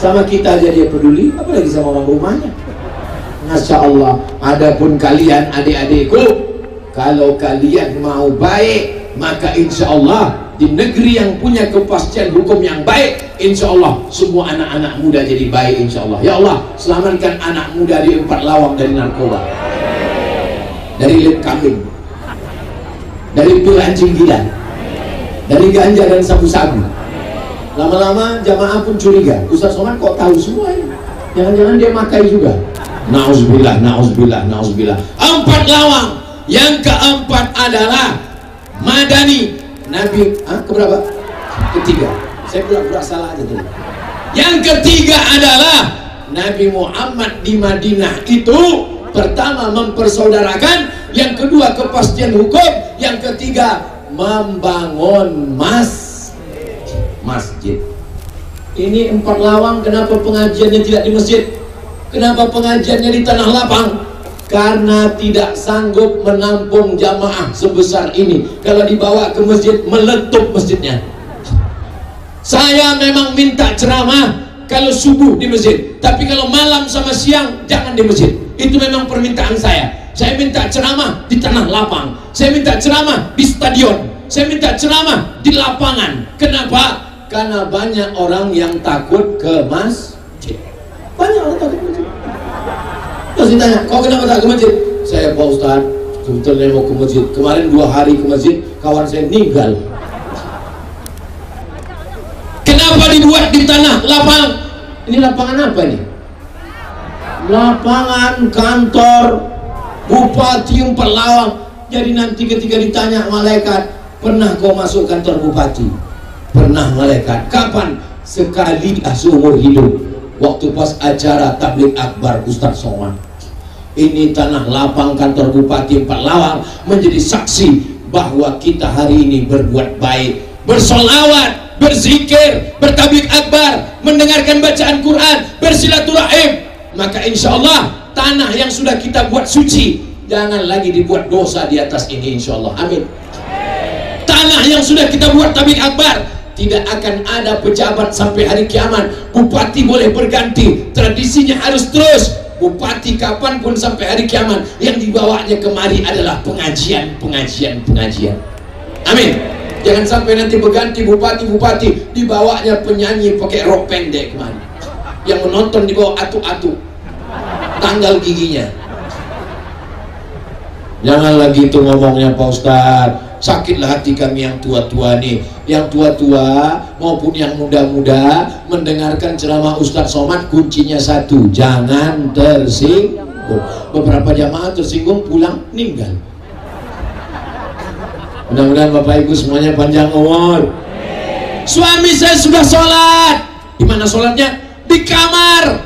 Sama kita aja dia peduli, apalagi sama orang rumahnya. Masya Allah. Adapun kalian adik-adikku, kalau kalian mau baik, maka insya Allah di negeri yang punya kepastian hukum yang baik, insya Allah semua anak-anak muda jadi baik insya Allah. Ya Allah, selamatkan anak muda di 4 Lawang dari narkoba, dari lep kambing, dari pil anjing gila, dari ganja dan sabu-sabu. Lama-lama jamaah pun curiga, Ustaz Somad kok tahu semua ini? Jangan-jangan dia makai juga. Nauzubillah, nauzubillah, nauzubillah. 4 Lawang. Yang keempat adalah Madani. Nabi keberapa? Ketiga. Saya pura-pura salah aja tadi. Yang ketiga adalah Nabi Muhammad di Madinah itu pertama mempersaudarakan, yang kedua kepastian hukum, yang ketiga membangun masjid. Ini 4 Lawang, kenapa pengajiannya tidak di masjid? Kenapa pengajiannya di tanah lapang? Karena tidak sanggup menampung jamaah sebesar ini. Kalau dibawa ke masjid, meletup masjidnya. Saya memang minta ceramah kalau subuh di masjid, tapi kalau malam sama siang jangan di masjid. Itu memang permintaan saya. Saya minta ceramah di tanah lapang, saya minta ceramah di stadion, saya minta ceramah di lapangan. Kenapa? Karena banyak orang yang takut ke masjid. Banyak orang takut ke masjid. Terus ditanya, kau kenapa tak ke masjid? Saya, Pak Ustaz, kebetulan mau ke masjid. Kemarin 2 hari ke masjid, kawan saya meninggal. Kenapa dibuat di tanah lapangan? Ini lapangan apa nih? Lapangan kantor Bupati Empat Lawang. Jadi nanti ketika ditanya malaikat, pernah kau masuk kantor bupati? Pernah malaikat. Kapan? Sekali seumur hidup, waktu pas acara tabligh akbar Ustaz Somad. Ini tanah lapang kantor Bupati Empat Lawang menjadi saksi bahwa kita hari ini berbuat baik, bersolawat, berzikir, bertabligh akbar, mendengarkan bacaan Quran, bersilaturahim. Maka insya Allah tanah yang sudah kita buat suci, jangan lagi dibuat dosa di atas ini, insya Allah. Amin. Tanah yang sudah kita buat tabligh akbar, tidak akan ada pejabat sampai hari kiamat. Bupati boleh berganti, tradisinya harus terus. Bupati kapanpun sampai hari kiamat, yang dibawanya kemari adalah pengajian. Amin. Jangan sampai nanti berganti bupati dibawanya penyanyi pakai rok pendek kemari, yang menonton dibawa atu-atu tanggal giginya. Jangan lagi itu ngomongnya Pak Ustaz. Sakitlah hati kami yang tua-tua nih, yang tua-tua maupun yang muda-muda mendengarkan ceramah Ustaz Somad, kuncinya satu, jangan tersinggung. Beberapa jamaah tersinggung pulang meninggal. Mudah-mudahan Bapak Ibu semuanya panjang umur. Suami saya sudah sholat. Di mana sholatnya? Di kamar.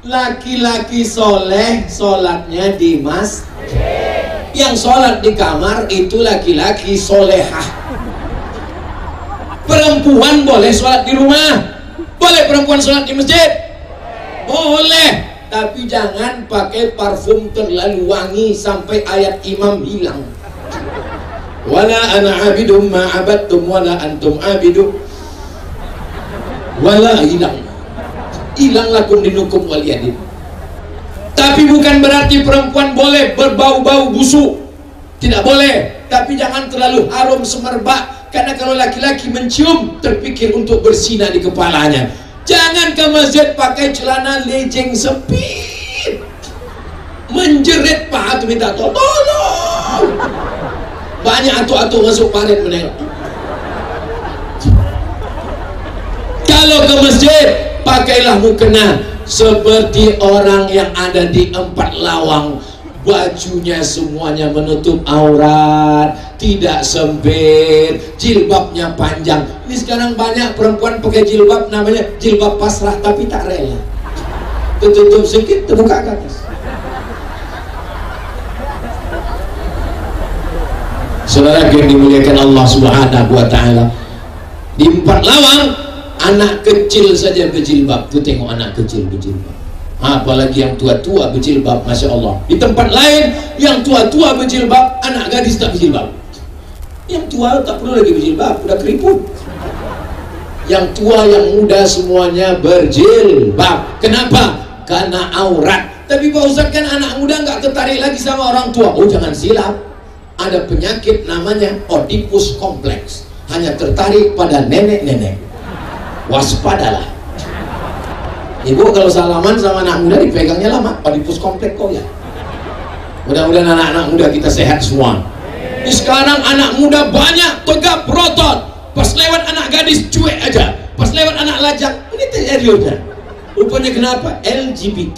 Laki-laki soleh sholatnya di masjid. Yang sholat di kamar itu laki-laki solehah. Perempuan boleh sholat di rumah. Boleh perempuan sholat di masjid? Boleh. Tapi jangan pakai parfum terlalu wangi sampai ayat imam hilang. Wala ana abidum ma abadtum wala antum abidum. Wala hilang. Hilang lakum dinukum waliyadin. Tapi bukan berarti perempuan boleh berbau-bau busuk. Tidak boleh. Tapi jangan terlalu harum semerbak. Karena kalau laki-laki mencium, terpikir untuk bersinar di kepalanya. Jangan ke masjid pakai celana lejeng sepit, menjerit paha tu minta tolong. Banyak atu-atu masuk paret menengok. Kalau ke masjid, pakailah mukena seperti orang yang ada di Empat Lawang. Bajunya semuanya menutup aurat, tidak sempit, jilbabnya panjang. Ini sekarang banyak perempuan pakai jilbab, namanya jilbab pasrah tapi tak rela. Tertutup sedikit, terbuka ke atas. Saudara yang dimuliakan Allah Subhanahu wa Ta'ala, di Empat Lawang anak kecil saja berjilbab. Tuh tengok anak kecil berjilbab, apalagi yang tua-tua berjilbab, Masya Allah. Di tempat lain yang tua-tua berjilbab, anak gadis tak berjilbab. Yang tua tak perlu lagi berjilbab, udah keriput. Yang tua, yang muda semuanya berjilbab. Kenapa? Karena aurat. Tapi Pak Ustaz, kan anak muda nggak tertarik lagi sama orang tua. Oh jangan silap, ada penyakit namanya Oedipus kompleks, hanya tertarik pada nenek-nenek. Waspadalah. Ibu kalau salaman sama anak muda dipegangnya lama, Oedipus kompleks kok ya. Mudah-mudahan anak-anak muda kita sehat semua. Ini sekarang anak muda banyak tegap berotot, pas lewat anak gadis cuek aja, pas lewat anak lajang ini seriusnya. Rupanya kenapa? LGBT.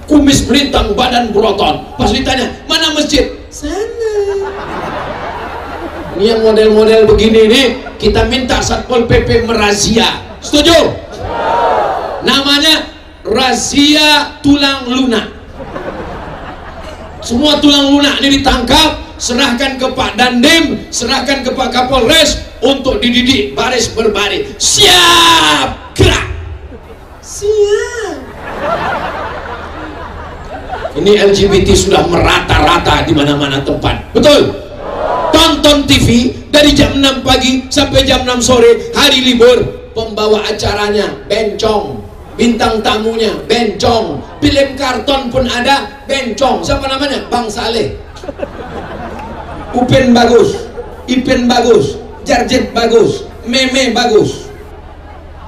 Kumis melintang, badan berotot. Pas ditanya mana masjid? Sana. Ini yang model-model begini nih, kita minta Satpol PP merazia. Setuju? Namanya razia tulang lunak. Semua tulang lunak ini ditangkap, serahkan ke Pak Dandim, serahkan ke Pak Kapolres untuk dididik baris berbaris. Siap, gerak. Siap. Ini LGBT sudah merata-rata di mana-mana tempat. Betul? Tonton TV dari jam 6 pagi sampai jam 6 sore, hari libur. Pembawa acaranya bencong, bintang tamunya bencong, film karton pun ada bencong. Siapa namanya? Bang Saleh. Upin bagus, Ipin bagus, Jarjet bagus, meme bagus,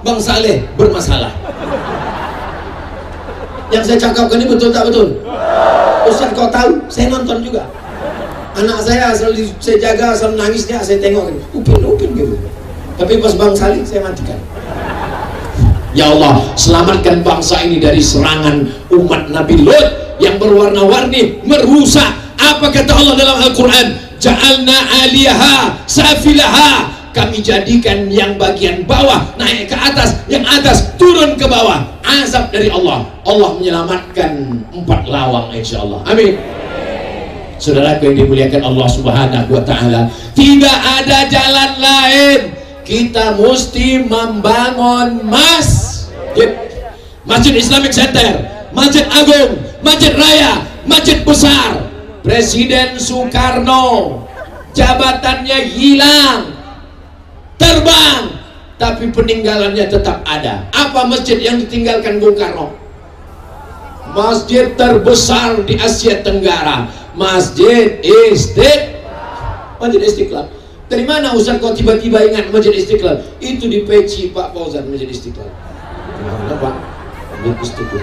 Bang Saleh bermasalah. Yang saya cakapkan ini betul tak betul? Ustaz kau tahu? Saya nonton juga. Anak saya asal saya jaga, asal nangis dia saya tengok, upin gitu. Tapi pas Bang Saleh saya matikan. Ya Allah, selamatkan bangsa ini dari serangan umat Nabi Lut yang berwarna-warni, merusak. Apa kata Allah dalam Al-Quran? Ja'alna aliyaha safilaha, kami jadikan yang bagian bawah naik ke atas, yang atas turun ke bawah. Azab dari Allah. Allah menyelamatkan 4 lawang insyaallah. Amin. Saudaraku yang dimuliakan Allah Subhanahu wa taala, tidak ada jalan lain. Kita mesti membangun Masjid Islamic Center, Masjid Agung, Masjid Raya, Masjid besar. Presiden Soekarno jabatannya hilang, terbang, tapi peninggalannya tetap ada. Apa masjid yang ditinggalkan Bung Karno? Masjid terbesar di Asia Tenggara, Masjid Istiqlal. Dari mana Ustaz kok tiba-tiba ingat Masjid Istiqlal? Itu di peci Pak Fauzan, Masjid Istiqlal. Kenapa? Istiqlal.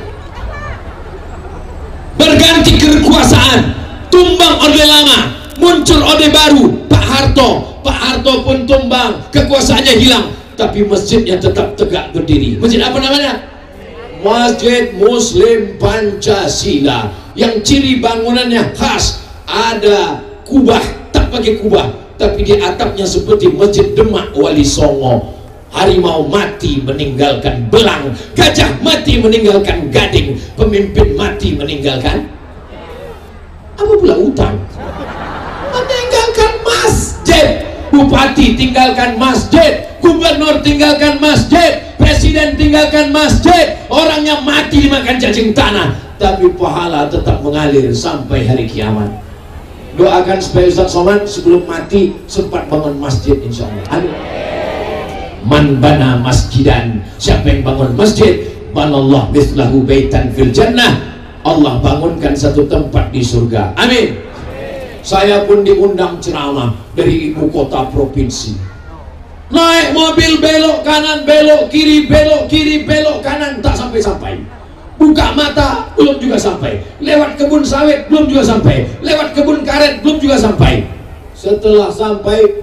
Berganti kekuasaan, tumbang orde lama, muncul orde baru, Pak Harto pun tumbang, kekuasaannya hilang, tapi masjidnya tetap tegak berdiri. Masjid apa namanya? Masjid Muslim Pancasila, yang ciri bangunannya khas, ada kubah, tak pakai kubah, tapi di atapnya seperti Masjid Demak Wali Songo. Harimau mati meninggalkan belang, gajah mati meninggalkan gading, pemimpin mati meninggalkan apa pula utang, meninggalkan masjid. Bupati tinggalkan masjid, gubernur tinggalkan masjid, presiden tinggalkan masjid. Orangnya mati dimakan cacing tanah, tapi pahala tetap mengalir sampai hari kiamat. Doakan supaya Ustaz Somad sebelum mati sempat bangun masjid insyaallah. Amin. Man bana masjidan, siapa yang bangun masjid, banallah mithlahu baitan fil jannah, Allah bangunkan satu tempat di surga. Amin. Saya pun diundang ceramah dari ibu kota provinsi. Naik mobil belok kanan, belok kiri, belok kiri, belok kanan, tak sampai-sampai. Buka mata, belum juga sampai. Lewat kebun sawit, belum juga sampai. Lewat kebun karet, belum juga sampai. Setelah sampai,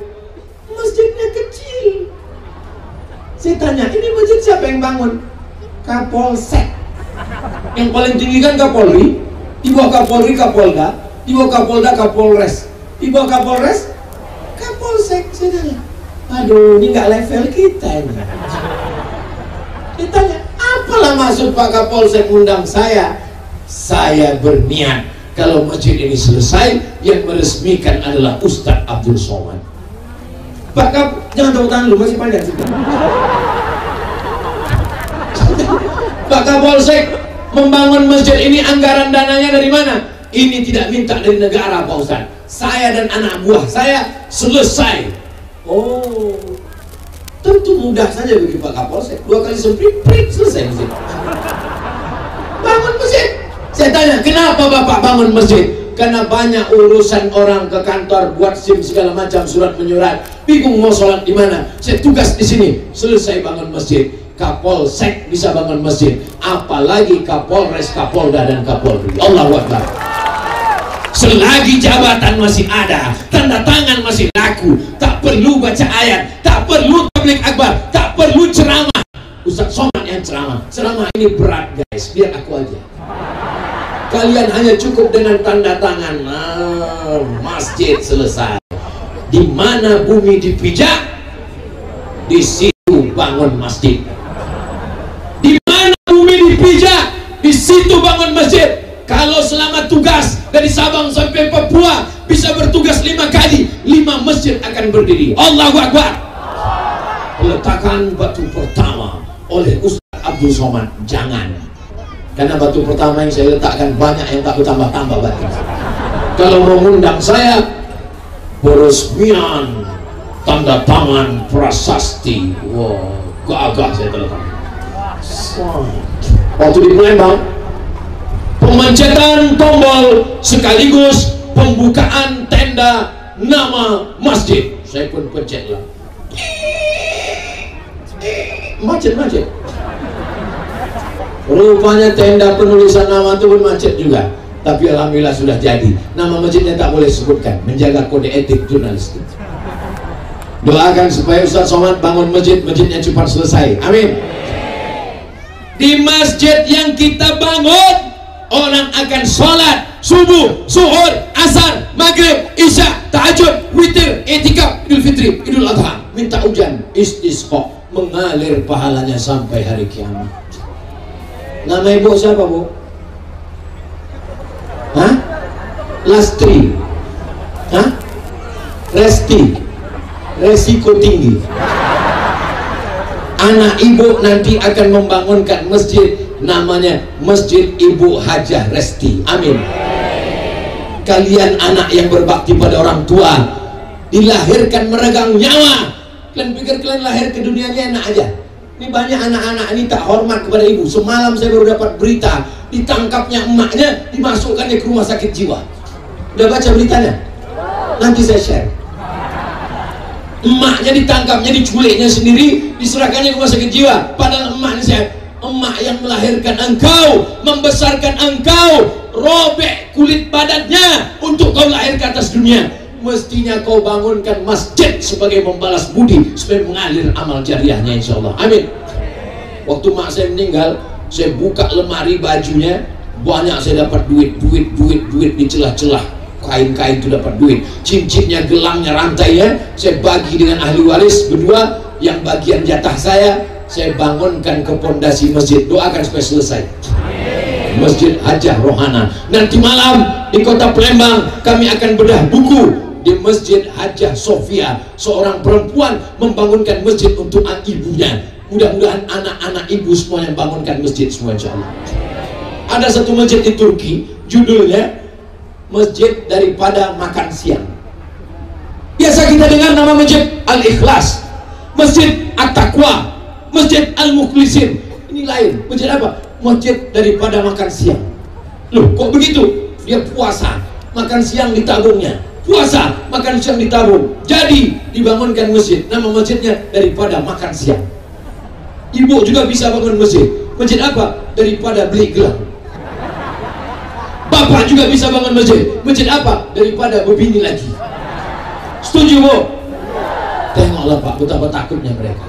masjidnya kecil. Saya tanya, ini masjid siapa yang bangun? Kapolsek. Yang paling tinggi kan Kapolri, di bawah Kapolri Kapolda, di bawah Kapolda Kapolres, di bawah Kapolres Kapolsek. Saya tanya, aduh, ini nggak level kita ini. Saya tanya, apalah maksud Pak Kapolsek undang saya? Saya berniat kalau masjid ini selesai, yang meresmikan adalah Ustadz Abdul Somad. Pak Kap, jangan tepuk tangan dulu, masih panjang sih. Pak Kapolsek membangun masjid ini, anggaran dananya dari mana? Ini tidak minta dari negara Pak Ustaz. Saya dan anak buah saya selesai. Oh, tentu mudah saja bagi Pak Kapolsek. 2 kali semprit, selesai masjid. Bangun masjid. Saya tanya, kenapa Bapak bangun masjid? Karena banyak urusan orang ke kantor, buat SIM segala macam, surat menyurat, bingung mau sholat di mana. Saya tugas di sini, selesai bangun masjid. Kapolsek bisa bangun masjid, apalagi Kapolres, Kapolda dan Kapolri. Allahu Akbar. Selagi jabatan masih ada, tanda tangan masih laku, tak perlu baca ayat, tak perlu tabligh akbar, tak perlu ceramah. Ustaz Somad yang ceramah. Ceramah ini berat guys, biar aku aja. Kalian hanya cukup dengan tanda tangan. Masjid selesai. Di mana bumi dipijak, di situ bangun masjid. Di mana bumi dipijak, di situ bangun masjid. Kalau selama tugas dari Sabang sampai Papua bisa bertugas 5 kali, 5 masjid akan berdiri. Allahu Akbar. Peletakan batu pertama oleh Ustaz Abdul Somad. Jangan. Karena batu pertama yang saya letakkan banyak yang tak bertambah-tambah batu. Kalau mau ngundang saya, peresmian tanda tangan prasasti. Wow, gagah saya letakkan. Waktu di Palembang, pemancetan tombol sekaligus pembukaan tenda nama masjid. Saya pun pencet lah. macet-macet. Rupanya tenda penulisan nama itu pun macet juga. Tapi alhamdulillah sudah jadi. Nama masjidnya tak boleh sebutkan, menjaga kode etik jurnalistik. Doakan supaya Ustaz Somad bangun masjid, masjidnya cepat selesai. Amin. Di masjid yang kita bangun, orang akan sholat subuh, zuhur, asar, maghrib, isya, tahajud, witir, itikaf, idul fitri, idul adha, minta hujan, istisqa, mengalir pahalanya sampai hari kiamat. Nama ibu siapa, Bu? Hah? Lastri? Hah? Resti? Resiko tinggi. Anak ibu nanti akan membangunkan masjid, namanya Masjid Ibu Hajah Resti. Amin. Kalian anak yang berbakti pada orang tua, dilahirkan meregang nyawa. Kalian pikir kalian lahir ke dunia ini enak aja? Ini banyak anak-anak ini tak hormat kepada ibu. Semalam saya baru dapat berita, ditangkapnya emaknya, dimasukkannya ke rumah sakit jiwa. Udah baca beritanya? Nanti saya share. Emaknya ditangkapnya, diculiknya sendiri, diserahkannya ke rumah sakit jiwa. Padahal emaknya saya, emak yang melahirkan engkau, membesarkan engkau, robek kulit badannya untuk kau lahir ke atas dunia. Mestinya kau bangunkan masjid sebagai membalas budi, supaya mengalir amal jariahnya, insya Allah. Amin. Waktu mak saya meninggal, saya buka lemari bajunya, banyak saya dapat duit di celah-celah kain-kain itu dapat duit. Cincinnya, gelangnya, rantainya saya bagi dengan ahli waris berdua. Yang bagian jatah saya bangunkan ke pondasi masjid. Doakan supaya selesai. Masjid Hajah Rohana. Nanti malam di kota Palembang kami akan bedah buku. Di Masjid Hajah Sofia, seorang perempuan membangunkan masjid untuk ibunya. Mudah-mudahan anak-anak ibu semuanya bangunkan masjid semua, insya Allah. Ada satu masjid di Turki, judulnya Masjid Daripada Makan Siang. Biasa kita dengar nama masjid Al-Ikhlas, Masjid At-Taqwa, Masjid Al-Mukhlisin. Ini lain. Masjid apa? Masjid Daripada Makan Siang. Loh, kok begitu? Dia puasa, makan siang ditabungnya. Puasa, makan siang ditabung. Jadi dibangunkan masjid. Nama masjidnya Daripada Makan Siang. Ibu juga bisa bangun masjid. Masjid apa? Daripada beli gelang. Bapak juga bisa bangun masjid. Masjid apa? Daripada berbini lagi. Setuju, Bu? Tengoklah Pak, betapa takutnya mereka.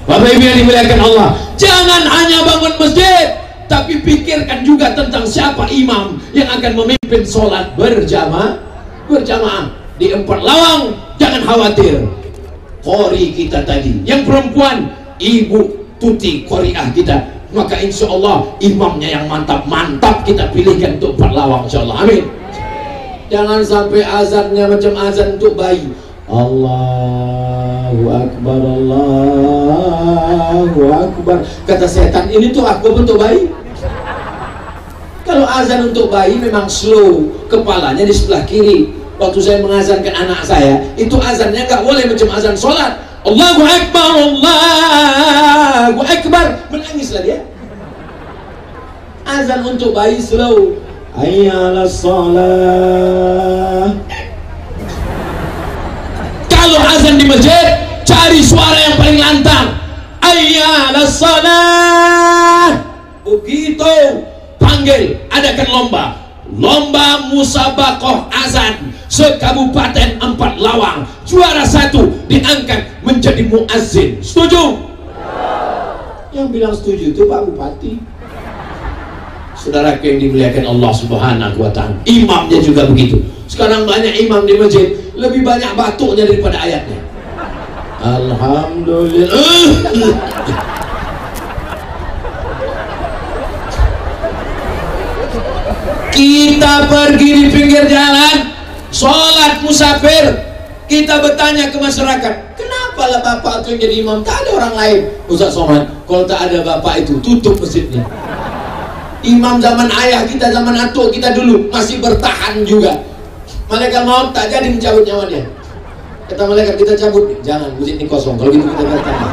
Bapak Ibu yang dimuliakan Allah, jangan hanya bangun masjid, tapi pikirkan juga tentang siapa imam yang akan memimpin sholat berjamaah. Di 4 lawang, jangan khawatir. Qori kita tadi, yang perempuan, Ibu Tuti Qoriah kita, maka insya Allah imamnya yang mantap kita pilihkan untuk 4 lawang, insya Allah. Amin. Jangan sampai azannya macam azan untuk bayi. Allahu Akbar, Allahu Akbar. Kata setan, ini tuh akbar untuk bayi. Kalau azan untuk bayi memang slow, kepalanya di sebelah kiri. Waktu saya mengazankan anak saya, itu azannya nggak boleh macam azan sholat. Allahu Akbar, Allahu Akbar, menangislah dia. Azan untuk bayi slow. Hayya 'alas shalah. Kalau azan di masjid, cari suara yang paling lantang. Hayya 'alas shalah. Begitu panggil, adakan lomba musabaqah azan sekabupaten 4 lawang. Juara 1 diangkat menjadi muazzin. Setuju? Yang bilang setuju itu Pak Bupati. Saudara yang dimuliakan Allah Subhanahu wa Ta'ala, imamnya juga begitu. Sekarang banyak imam di masjid lebih banyak batuknya daripada ayatnya. Alhamdulillah. Kita pergi di pinggir jalan, sholat musafir, kita bertanya ke masyarakat, kenapa lah bapak itu yang jadi imam? Tak ada orang lain. Ustaz Somad, kalau tak ada bapak itu, tutup masjidnya. Imam zaman ayah kita, zaman atuk kita dulu masih bertahan juga. Malaikat maut tak jadi mencabut nyawanya. Kata malaikat, kita cabut, jangan, masjid ini kosong. Kalau gitu kita bertahan.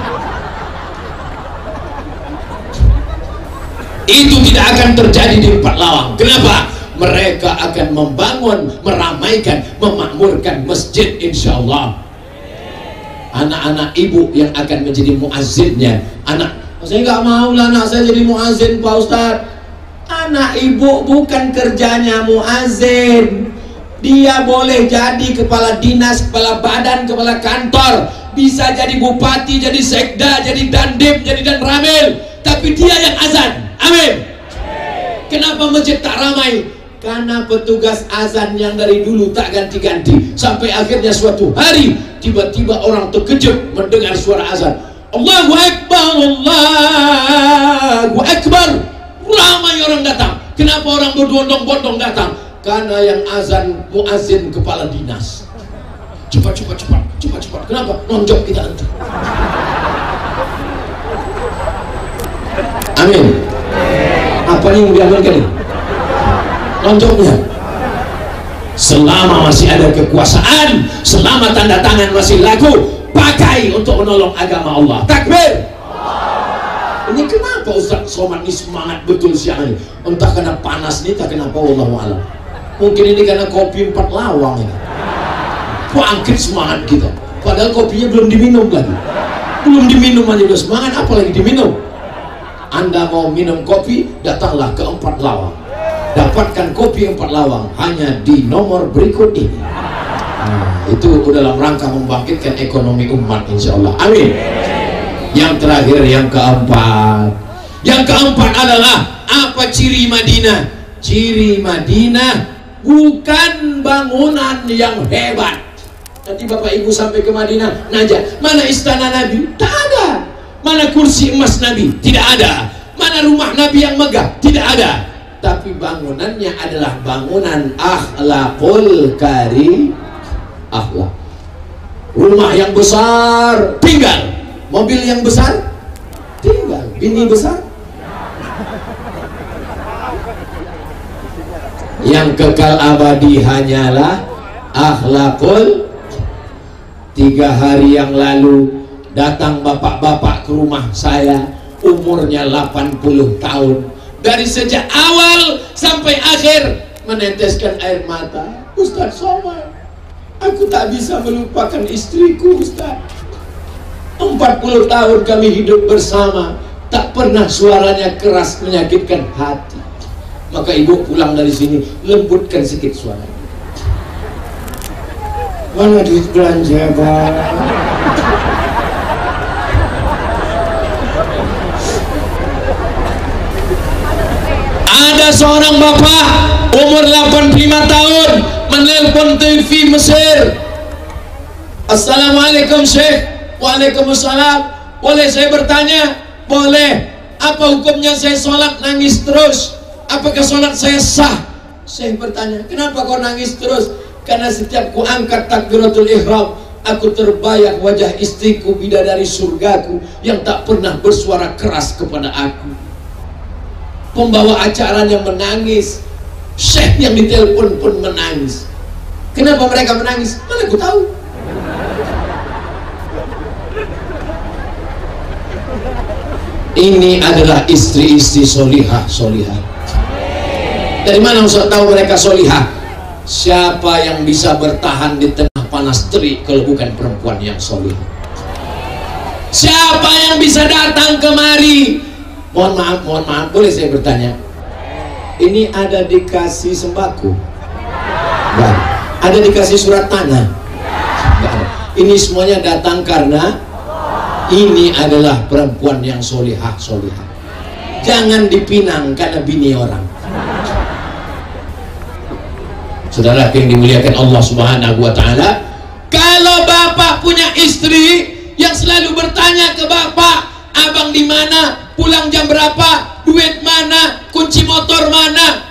Itu tidak akan terjadi di 4 lawang. Kenapa? Mereka akan membangun, meramaikan, memakmurkan masjid, insya Allah. anak-anak ibu yang akan menjadi muazzinnya. Saya nggak mau lah anak saya jadi muazzin Pak Ustadz. Anak ibu bukan kerjanya muazzin. Dia boleh jadi kepala dinas, kepala badan, kepala kantor, bisa jadi bupati, jadi sekda, jadi dandim, jadi danramil, tapi dia yang azan. Amin. Kenapa masjid tak ramai? Karena petugas azan yang dari dulu tak ganti-ganti, sampai akhirnya suatu hari tiba-tiba orang terkejut mendengar suara azan. Allahu Akbar, Allahu Akbar. Ramai orang datang. Kenapa orang berbondong-bondong datang? Karena yang azan muazzin kepala dinas. Cepat. Kenapa? Nonjok kita nanti. Amin. Apa yang diamalkan ini? Nonjoknya. Selama masih ada kekuasaan, selama tanda tangan masih laku, pakai untuk menolong agama Allah. Takbir. Ini kenapa Ustaz Somad ini semangat betul siang ini? Entah karena panas nih, tak kenapa, wallahu a'lam. Mungkin ini karena kopi 4 lawang ini. Bangkit semangat kita. Padahal kopinya belum diminum lagi. Belum diminum aja udah semangat, apalagi diminum. Anda mau minum kopi, datanglah ke 4 lawang. Dapatkan kopi 4 lawang hanya di nomor berikut ini. Nah, itu dalam rangka membangkitkan ekonomi umat, insya Allah. Amin. Yang terakhir, yang keempat. Yang keempat adalah apa ciri Madinah? Ciri Madinah bukan bangunan yang hebat. Nanti Bapak Ibu sampai ke Madinah, nanya, mana istana Nabi? Tak ada. Mana kursi emas Nabi? Tidak ada. Mana rumah Nabi yang megah? Tidak ada. Tapi bangunannya adalah bangunan akhlakul karim. Akhlak. Rumah yang besar tinggal, mobil yang besar tinggal, bini besar. Yang kekal abadi hanyalah akhlakul. 3 hari yang lalu datang bapak-bapak ke rumah saya, umurnya 80 tahun. Dari sejak awal sampai akhir meneteskan air mata. Ustaz Somad, aku tak bisa melupakan istriku Ustaz. 40 tahun kami hidup bersama, tak pernah suaranya keras menyakitkan hati. Maka ibu pulang dari sini, lembutkan sedikit suaranya. Mana duit belanja, Pak? Ada seorang bapak umur 85 tahun menelpon TV Mesir. Assalamualaikum Syekh. Waalaikumsalam. Boleh saya bertanya? Boleh. Apa hukumnya saya sholat nangis terus? Apakah sholat saya sah? Saya bertanya, kenapa kau nangis terus? Karena setiap ku angkat takbiratul ihram, aku terbayang wajah istriku, bidadari surgaku, yang tak pernah bersuara keras kepada aku. Pembawa acaranya menangis, syekh yang ditelepon pun menangis. Kenapa mereka menangis? Mana aku tahu. Ini adalah istri-istri solihah. Dari mana Ustaz tahu mereka solihah? Siapa yang bisa bertahan di tengah panas terik kalau bukan perempuan yang solihah? Siapa yang bisa datang kemari? Mohon maaf, boleh saya bertanya? Ini ada dikasih sembako? Enggak. Ada dikasih surat tanah? Enggak ada. Ini semuanya datang karena ini adalah perempuan yang solihah. Jangan dipinang karena bini orang. Saudara yang dimuliakan Allah Subhanahu wa Ta'ala, kalau bapak punya istri yang selalu bertanya ke bapak, abang di mana, pulang jam berapa, duit mana, kunci motor mana,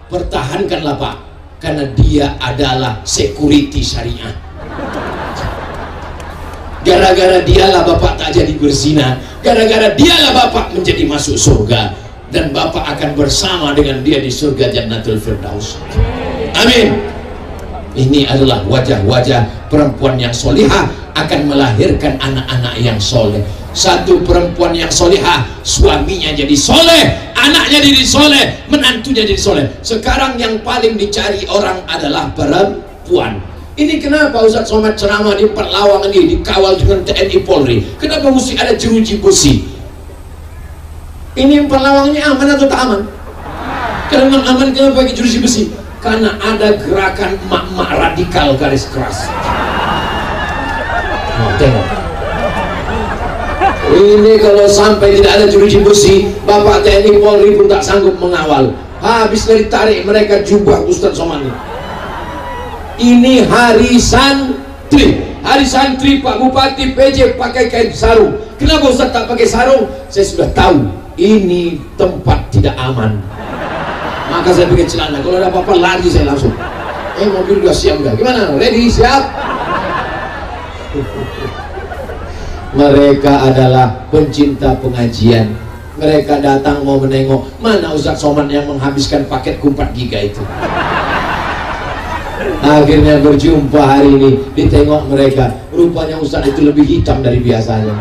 pertahankanlah Pak, karena dia adalah security syariah. Gara-gara dialah bapak tak jadi berzina, gara-gara dialah bapak menjadi masuk surga, dan bapak akan bersama dengan dia di surga Jannatul Firdaus. Amin. Ini adalah wajah-wajah perempuan yang solihah akan melahirkan anak-anak yang soleh. Satu perempuan yang solihah, suaminya jadi soleh, anaknya jadi soleh, menantunya jadi soleh. Sekarang yang paling dicari orang adalah perempuan. Ini kenapa Ustaz Somad ceramah di Perlawangan ini dikawal dengan TNI Polri? Kenapa mesti ada jeruji besi? Ini Perlawangannya aman atau tak aman? Kalau aman, kenapa pakai jeruji besi? Karena ada gerakan emak-emak radikal garis keras. Tengok. Ini kalau sampai tidak ada jeruji besi, Bapak TNI Polri pun tak sanggup mengawal. Habis dari tarik mereka jubah Ustaz Somad ini. Ini hari santri. Hari santri Pak Bupati PJ pakai kain sarung. Kenapa Ustaz tak pakai sarung? Saya sudah tahu ini tempat tidak aman. Maka saya pakai celana. Kalau ada apa-apa lari saya langsung. Mobil udah siap enggak? Gimana? Ready? Siap? Mereka adalah pencinta pengajian. Mereka datang mau menengok. Mana Ustaz Somad yang menghabiskan paket 4 giga itu? Akhirnya berjumpa hari ini, ditengok mereka, rupanya Ustaz itu lebih hitam dari biasanya.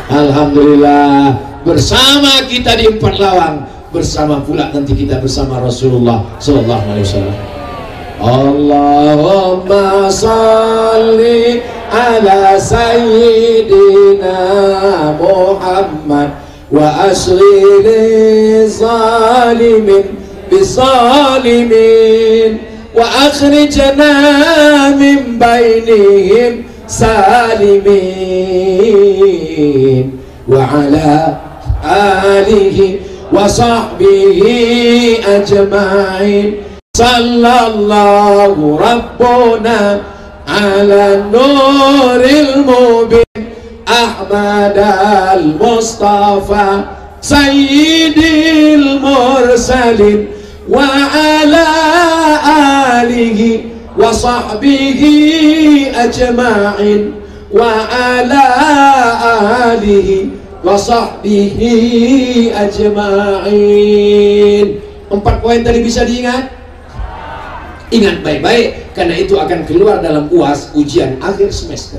Alhamdulillah, bersama kita di Empat Lawang, bersama pula nanti kita bersama Rasulullah Sallallahu Alaihi Wasallam. Allahumma salli ala sayyidina Muhammad wa asghiri zalimin bisalimin wa akhrijna min bainihim salimin wa ala alihi wa sahbihi ajma'in sallallahu rabbuna ala nuril mubin Ahmad al-Mustafa sayyidil mursalin wa ala alihi wa sahbihi ajma'in wa ala alihi wa sahbihi ajma'in. 4 poin tadi bisa diingat? Ingat baik-baik, karena itu akan keluar dalam UAS, ujian akhir semester.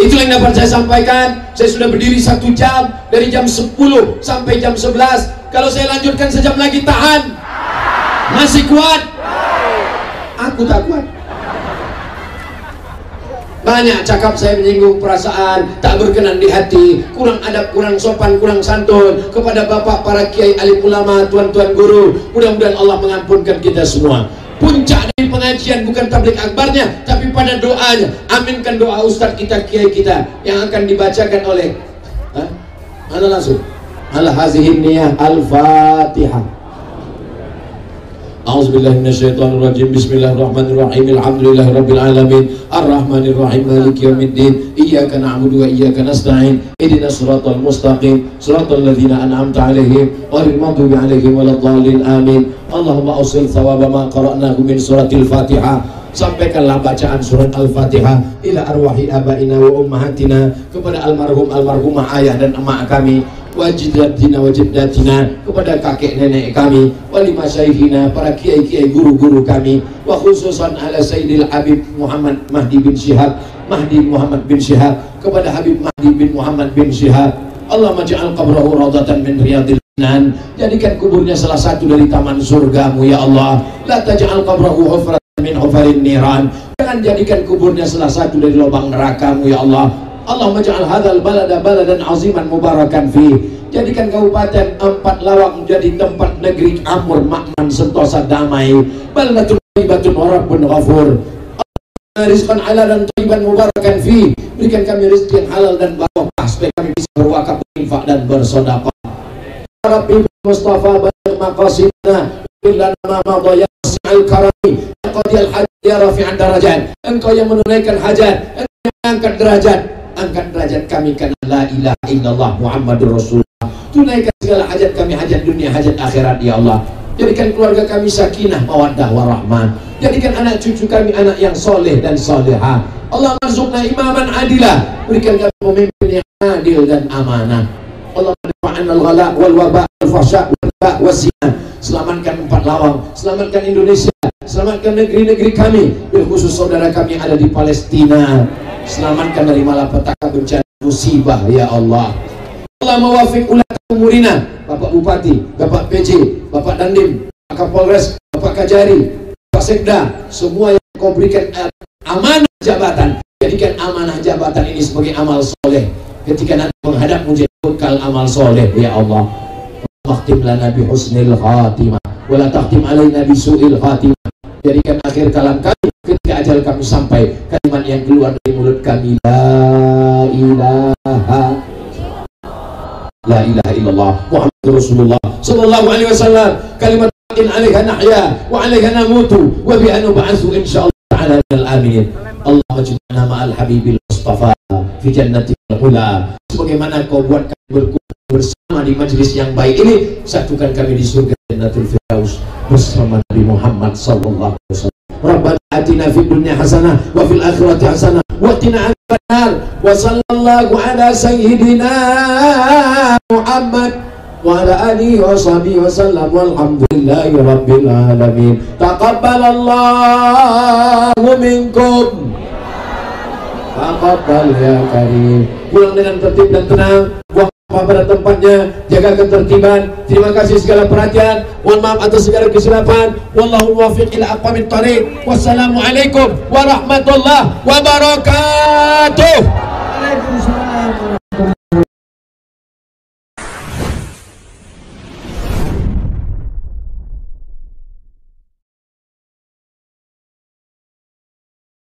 Itu yang dapat saya sampaikan. Saya sudah berdiri 1 jam, dari jam 10 sampai jam 11. Kalau saya lanjutkan sejam lagi, tahan? Masih kuat? Aku tak kuat. Banyak cakap saya menyinggung perasaan, tak berkenan di hati, kurang adab, kurang sopan, kurang santun kepada bapak para kiai, alim ulama, tuan-tuan guru. Mudah-mudahan Allah mengampunkan kita semua. Puncak dari pengajian bukan tablik akbarnya, tapi pada doanya. Aminkan doa ustaz kita, kiai kita yang akan dibacakan oleh mana langsung ala hazihin niyah al-fatihah. A'udzubillahi minasyaitonirrajim. Bismillahirrahmanirrahim. Alhamdulillahirabbil alamin. Arrahmanirrahim. Maliki yaumiddin. Iyyaka na'budu wa iyyaka nasta'in. Ihdinas siratal mustaqim. Siratal ladzina an'amta 'alaihim ghairil maghdubi 'alaihim waladdallin. Amin. Allahumma awsil thawaba ma qara'nahu min suratil Fatihah. Sampaikanlah bacaan surat Al-Fatihah ila arwahi abaina wa ummahatina, kepada almarhumah ayah dan emak kami, wajiddatina wajiddatina, kepada kakek nenek kami, wali masyaihina, para kiai-kiai guru-guru kami, wa khususan ala Sayyidil Habib Muhammad Mahdi bin Syihab, Mahdi Muhammad bin Syihab, kepada Habib Mahdi bin Muhammad bin Syihab. Allah maj'al qabrahu rawdatan min riyadil jinan, jadikan kuburnya salah satu dari taman surgamu ya Allah. La taj'al qabrahu hufratan min hufarin niran, jangan jadikan kuburnya salah satu dari lubang nerakamu ya Allah. Allahumma ja'al hadzal balada baladan aziman mubarakan fi, jadikan kabupaten Empat Lawang menjadi tempat negeri amur makman sentosa damai, baldatun thayyibatun wa rabbun ghafur. Rizqan halalan thayyiban mubarakan fi, berikan kami rezeki yang halal dan barokah supaya kami bisa berwakaf, infak dan bersedekah. Rabbi Mustafa baligh maqasidna illa ma madha yas'al karami qadiyal hajat ya rafi'an darajat. Engkau yang menunaikan hajat, engkau yang mengangkat derajat, angkat derajat kami karena la ilaha illallah Muhammadur Rasulullah. Tunaikan segala hajat kami, hajat dunia, hajat akhirat ya Allah. Jadikan keluarga kami sakinah, mawaddah, warahmah. Jadikan anak cucu kami anak yang soleh dan soleha. Allah marzuqna imaman adilah, berikan kami pemimpin yang adil dan amanah. Allah ma'anal ghala wal waba wal fahsya wal ba' wazina. Selamatkan Empat Lawang, selamatkan Indonesia, selamatkan negeri-negeri kami, khusus saudara kami yang ada di Palestina. Selamatkan dari malapetaka bencana musibah ya Allah. Allah mawafik ulat umurina, Bapak Bupati, Bapak PJ, Bapak Dandim, Bapak Kapolres, Bapak Kajari, Bapak Sekda, semua yang kau berikan amanah jabatan, jadikan amanah jabatan ini sebagai amal soleh. Ketika nanti menghadap menjadi bekal amal soleh, ya Allah. Makhtim lana bi husnil khatimah, wala takhtim alaina bi su'il khatimah. Jadikan akhir kalam kami ketika ajal kami sampai, kalimat yang keluar dari mulut kami, la ilaha illallah Muhammadur Rasulullah sallallahu alaihi wasallam, kalimat in 'alaiha nahya wa 'alaiha namutu wa bi an nub'atsu insyaallah ta'ala minal aminin. Allahumma ij'alna ma'al habibil mustafa fi jannatil ula. Sebagaimana kau buat kami berkumpul bersama di majlis yang baik ini, satukan kami di surga Jannatul Firdaus bersama Nabi Muhammad sallallahu alaihi wasallam. Rabbana atina fid dunya hasanah wa fil akhirati hasanah wa qina adzabannar. Wa sallallahu ala sayyidina Muhammad wa ala alihi wa sahbihi wa sallam walhamdulillahi rabbil alamin. Taqabbalallahu minkum, taqabbal ya karim. Pulang dengan tertib dan tenang, buang sampah pada tempatnya, jaga ketertiban. Terima kasih segala perhatian, mohon maaf atas segala kesilapan. Wallahu muwaffiq ila aqwamit thariq. Wassalamualaikum warahmatullahi wabarakatuh.